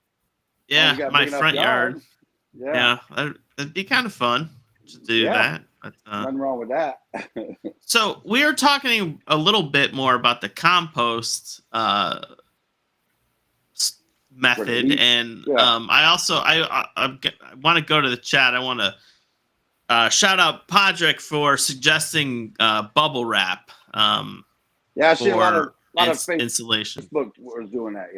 Yeah, my front yard. Yeah, that'd be kind of fun to do that. Nothing wrong with that. So we are talking a little bit more about the compost method, and I want to go to the chat. I want to shout out Podrick for suggesting bubble wrap. I see a lot of insulation. Facebook was doing that.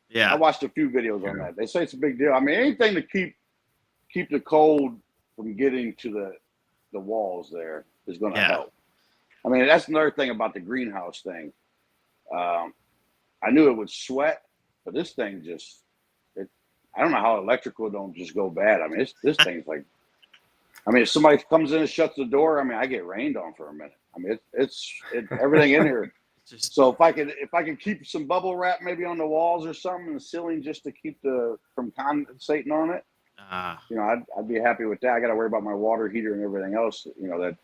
Yeah. I watched a few videos on that. They say it's a big deal. I mean, anything to keep the cold from getting to the walls there is going to help. I mean, that's another thing about the greenhouse thing. I knew it would sweat, but this thing I don't know how electrical don't just go bad. I mean, this thing's like, if somebody comes in and shuts the door, I get rained on for a minute. I mean, it's everything in here. So if I could keep some bubble wrap maybe on the walls or something in the ceiling just to keep from condensating on it, I'd be happy with that. I got to worry about my water heater and everything else. That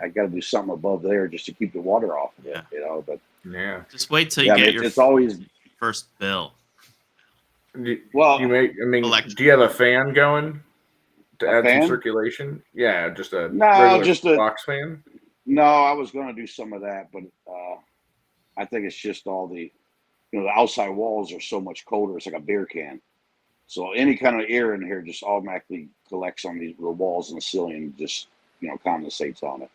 I got to do something above there just to keep the water off of it. But just wait till you get it's always first bill. Well, do you have a fan going to add some circulation? Yeah, just a box fan. No, I was going to do some of that, but I think it's just all the outside walls are so much colder. It's like a beer can. So any kind of air in here just automatically collects on the walls and the ceiling and just, condensates on it.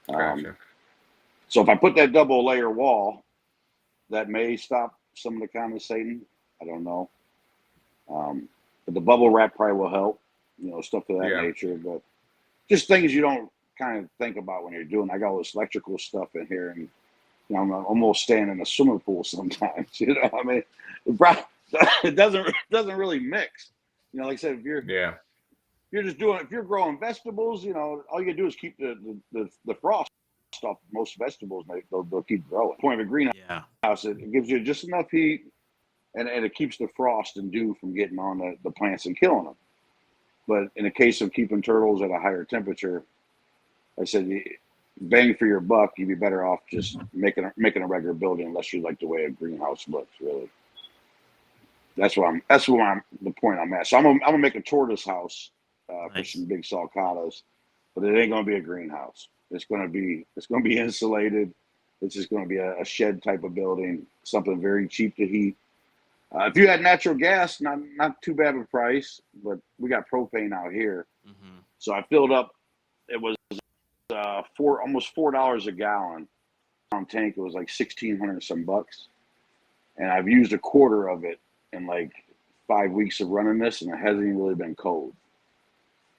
Gotcha. So if I put that double layer wall, that may stop some of the condensating. I don't know. But the bubble wrap probably will help, stuff of that nature. But just things you don't kind of think about when you're doing. I got all this electrical stuff in here, and I'm almost staying in a swimming pool sometimes. I mean, it doesn't really mix. Like I said, if you're growing vegetables, all you do is keep the frost off most vegetables. They'll keep growing. Point of a greenhouse, it gives you just enough heat, and it keeps the frost and dew from getting on the plants and killing them. But in the case of keeping turtles at a higher temperature, I said, bang for your buck, you'd be better off just making a regular building, unless you like the way a greenhouse looks. Really, that's the point I'm at. So I'm gonna make a tortoise house for some big sulcatas, but it ain't gonna be a greenhouse. It's gonna be insulated. It's just gonna be a shed type of building, something very cheap to heat. If you had natural gas, not too bad of a price, but we got propane out here. Mm-hmm. So I filled up. It was almost $4 a gallon. Tank. It was like $1,600 some bucks, and I've used a quarter of it in like 5 weeks of running this, and it hasn't even really been cold.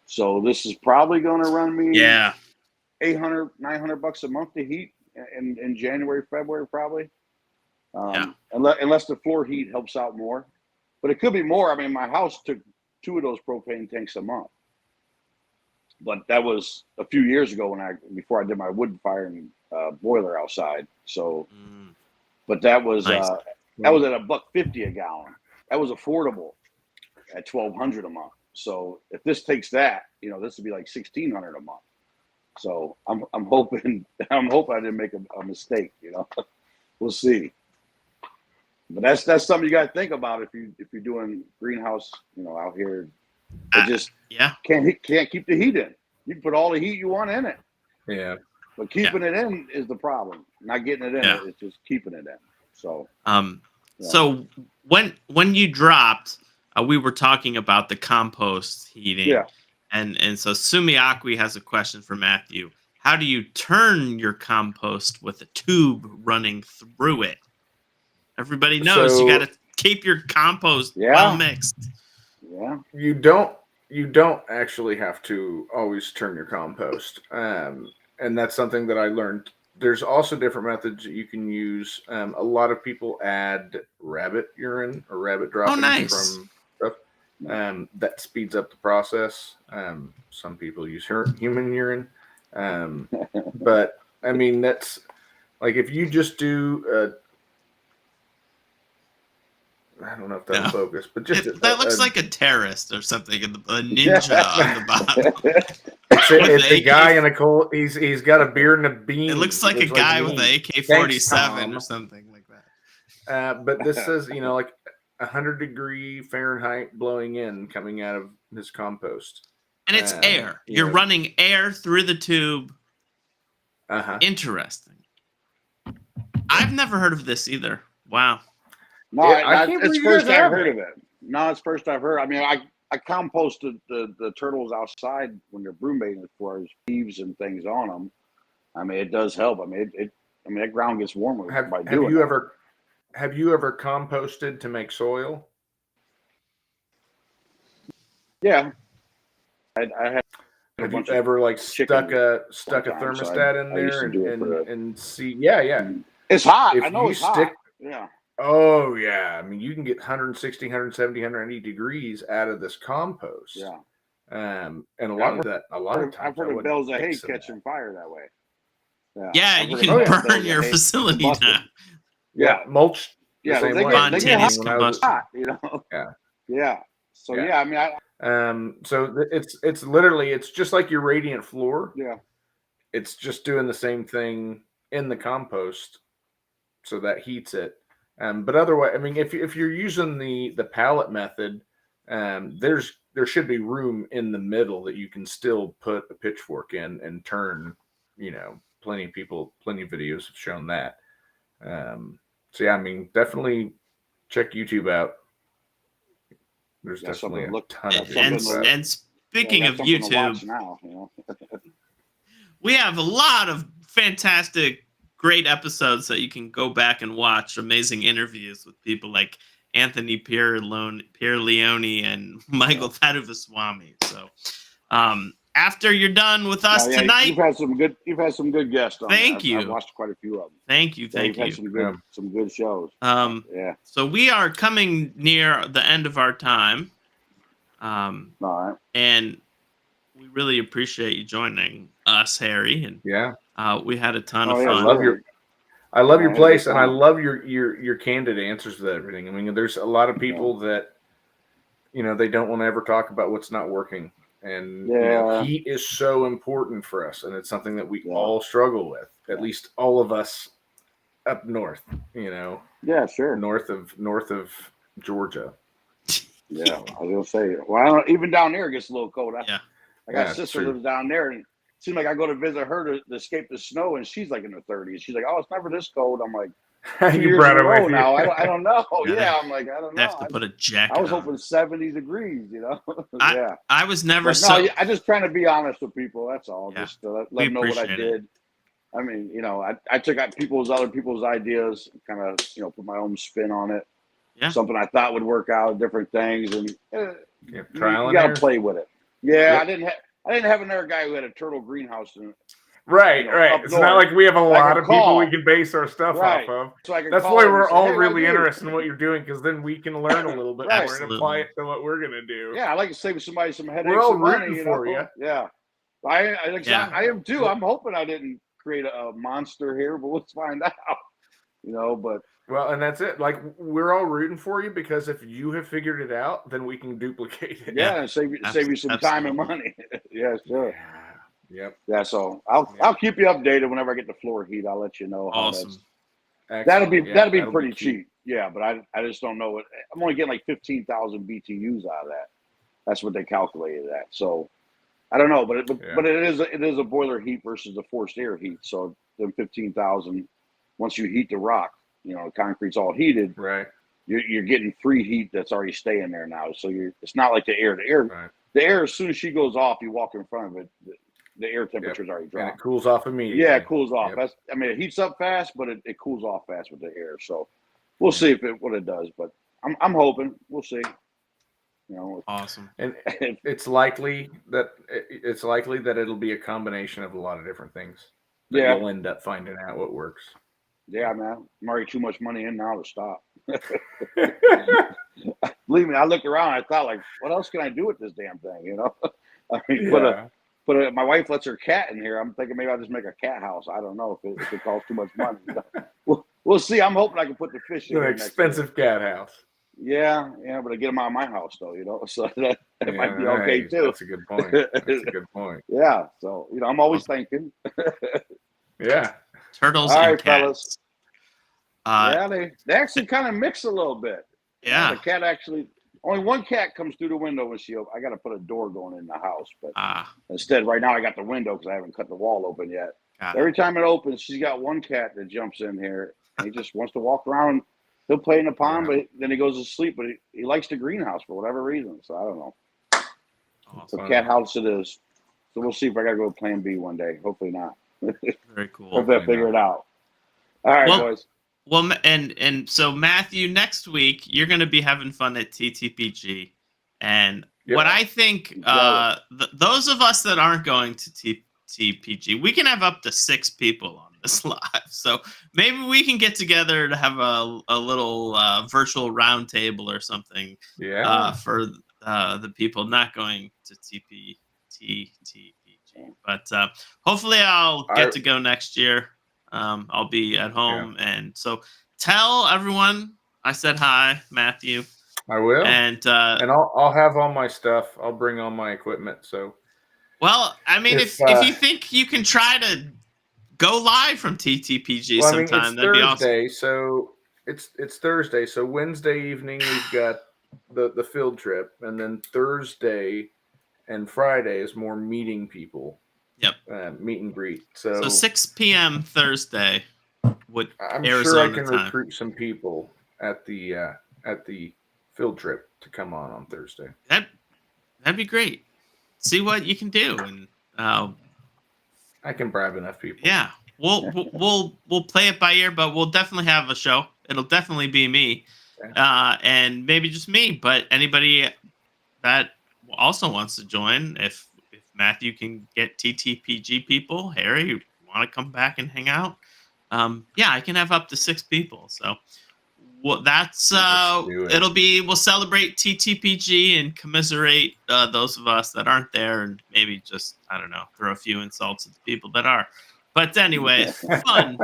So this is probably going to run me $800, $900 a month to heat in January, February, probably. Unless the floor heat helps out more, but it could be more. I mean, my house took 2 of those propane tanks a month, but that was a few years ago before I did my wood firing boiler outside. So, but that was nice. That was at $1.50 a gallon. That was affordable at $1,200 a month. So if this takes that, this would be like $1,600 a month. So I'm hoping I didn't make a mistake. We'll see. But that's something you got to think about if you're doing greenhouse, out here. It just can't keep the heat in. You can put all the heat you want in it. Yeah. But keeping it in is the problem. Not getting it in, it's just keeping it in. So so when you dropped, we were talking about the compost heating. Yeah. And so Sumiakwi has a question for Matthew. How do you turn your compost with a tube running through it? Everybody knows you got to keep your compost well mixed. Yeah. You don't actually have to always turn your compost. And that's something that I learned. There's also different methods that you can use. A lot of people add rabbit urine or rabbit droppings from stuff. That speeds up the process. Some people use human urine. But I mean, that's like if you just do I don't know if that'll focus, but just that looks like a terrorist or something, a ninja on the bottom. It's a guy in a cold. He's got a beard and a beanie. It looks like a guy with an AK-47 or something like that. But this says, like 100-degree Fahrenheit blowing in, coming out of his compost, and it's air. You're running air through the tube. Interesting. I've never heard of this either. Wow. No, it's first I've heard of it. No, it's first I've heard. I mean, I composted the turtles outside when they're brood mating as far as leaves and things on them. I mean, it does help. I mean, that ground gets warmer by doing it. Have you ever composted to make soil? Yeah, I have. Have you ever stuck a thermostat in there and see? Yeah. It's hot. I know it's hot. Yeah. Oh, yeah. I mean, you can get 160, 170, 180 degrees out of this compost. Yeah. And a lot of times, I've heard of bales of hay catching fire that way. Yeah, you can burn your facility down. Yeah. Mulch. Yeah, they spontaneous combustion. Hot, Yeah. Yeah. So, I mean, so it's literally, it's just like your radiant floor. Yeah. It's just doing the same thing in the compost. So that heats it. But otherwise, I mean, if you're using the pallet method, there should be room in the middle that you can still put a pitchfork in and turn. Plenty of videos have shown that. So yeah, I mean, definitely check YouTube out. There's definitely a ton of videos. And speaking of YouTube, now, we have a lot of fantastic, great episodes that you can go back and watch. Amazing interviews with people like Anthony Pierleone and Michael Thaduvaswamy. So after you're done with us tonight, you've had some good guests on. Thank you. I've watched quite a few of them. Thank you. You've had some good shows. So we are coming near the end of our time. All right. And we really appreciate you joining us, Harry. And we had a ton of fun. I love your place, and I love your candid answers to everything. I mean, there's a lot of people that they don't want to ever talk about what's not working, and heat is so important for us, and it's something that we all struggle with. At least all of us up north, Yeah, sure. North of Georgia. Yeah, I was gonna say. Well, even down there it gets a little cold. I got a sister lives down there, and it seems like I go to visit her to escape the snow, and she's like in her 30s. She's like, "Oh, it's never this cold." I'm like, "You brought it with you." Now I don't know. I'm like, I don't know. Have to put a jacket. I was hoping 70 degrees. I was never I just trying to be honest with people. That's all. Yeah. Just to let them know what I did. I mean, I took out other people's ideas, kind of, put my own spin on it. Yeah. Something I thought would work out, different things, and you got to play with it. Yeah, yep. I didn't have another guy who had a turtle greenhouse. Right. It's not like we have a lot of people we can base our stuff off of. So that's why we're all really interested in what you're doing, because then we can learn a little bit more and apply it to what we're gonna do. Yeah, I like to save somebody some headaches. We're all rooting for you. Yeah, I am too. I'm hoping I didn't create a monster here, but let's find out. But well, and that's it. Like, we're all rooting for you because if you have figured it out, then we can duplicate it. yeah, save you some time and money. Yeah, sure. Yeah. Yep. Yeah, so I'll keep you updated whenever I get the floor heat. I'll let you know how Awesome. that'll be pretty cheap. Yeah, but I just don't know what I'm only getting like 15,000 BTUs out of that. That's what they calculated at. So I don't know, but it is a boiler heat versus a forced air heat. So the 15,000, once you heat the rock, concrete's all heated. Right. You're getting free heat that's already staying there now. So it's not like the air. The air, as soon as she goes off, you walk in front of it. The air temperature's already dropped. And it cools off immediately. Yeah, it cools off. Yep. It heats up fast, but it cools off fast with the air. So we'll see what it does. But I'm hoping. We'll see. Awesome. And it's likely that it'll be a combination of a lot of different things. You'll end up finding out what works. Yeah, man. I'm already too much money in now to stop. Believe me, I looked around. I thought, like, what else can I do with this damn thing? I mean, but my wife lets her cat in here. I'm thinking maybe I'll just make a cat house. I don't know if it costs too much money. We'll see. I'm hoping I can put the fish in. An expensive cat house. Yeah, but I get them out of my house though, so that might be okay too. That's a good point. Yeah, so I'm always thinking. Yeah, turtles all and right, cats. Fellas. They actually kind of mix a little bit. Yeah, the cat actually. Only one cat comes through the window when I got to put a door going in the house, but instead, right now I got the window because I haven't cut the wall open yet. Every time it opens, she's got one cat that jumps in here. And he just wants to walk around. He'll play in the pond, but then he goes to sleep. But he likes the greenhouse for whatever reason. So I don't know. Awesome. So cat house it is. So we'll see if I got to go to Plan B one day. Hopefully not. Very cool. Hopefully I figure it out. All right, boys. Well, and so Matthew, next week you're going to be having fun at TTPG, and what I think those of us that aren't going to TTPG, we can have up to 6 people on this live. So maybe we can get together to have a little virtual round table or something. Yeah. For the people not going to TTPG, but hopefully I'll get to go next year. I'll be at home, and so tell everyone I said hi, Matthew. I will, and I'll have all my stuff. I'll bring all my equipment. So, well, I mean, if you think you can try to go live from TTPG sometime, that'd be awesome. So it's Thursday. So Wednesday evening we've got the field trip, and then Thursday and Friday is more meeting people. Yep. Meet and greet. So 6 p.m. Thursday. I'm sure I can recruit some people at the field trip to come on Thursday. That'd be great. See what you can do, and I can bribe enough people. Yeah, we'll play it by ear, but we'll definitely have a show. It'll definitely be me, and maybe just me. But anybody that also wants to join, if Matthew can get TTPG people, Harry, you want to come back and hang out? I can have up to 6 people. So that's we'll celebrate TTPG and commiserate those of us that aren't there, and maybe just, I don't know, throw a few insults at the people that are. But anyway, fun.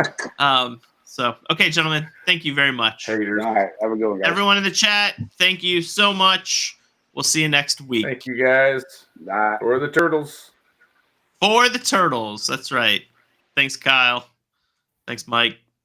So okay, gentlemen, thank you very much. All right, have a good one, guys. Everyone in the chat, thank you so much. We'll see you next week. Thank you, guys. For the turtles. For the turtles. That's right. Thanks, Kyle. Thanks, Mike.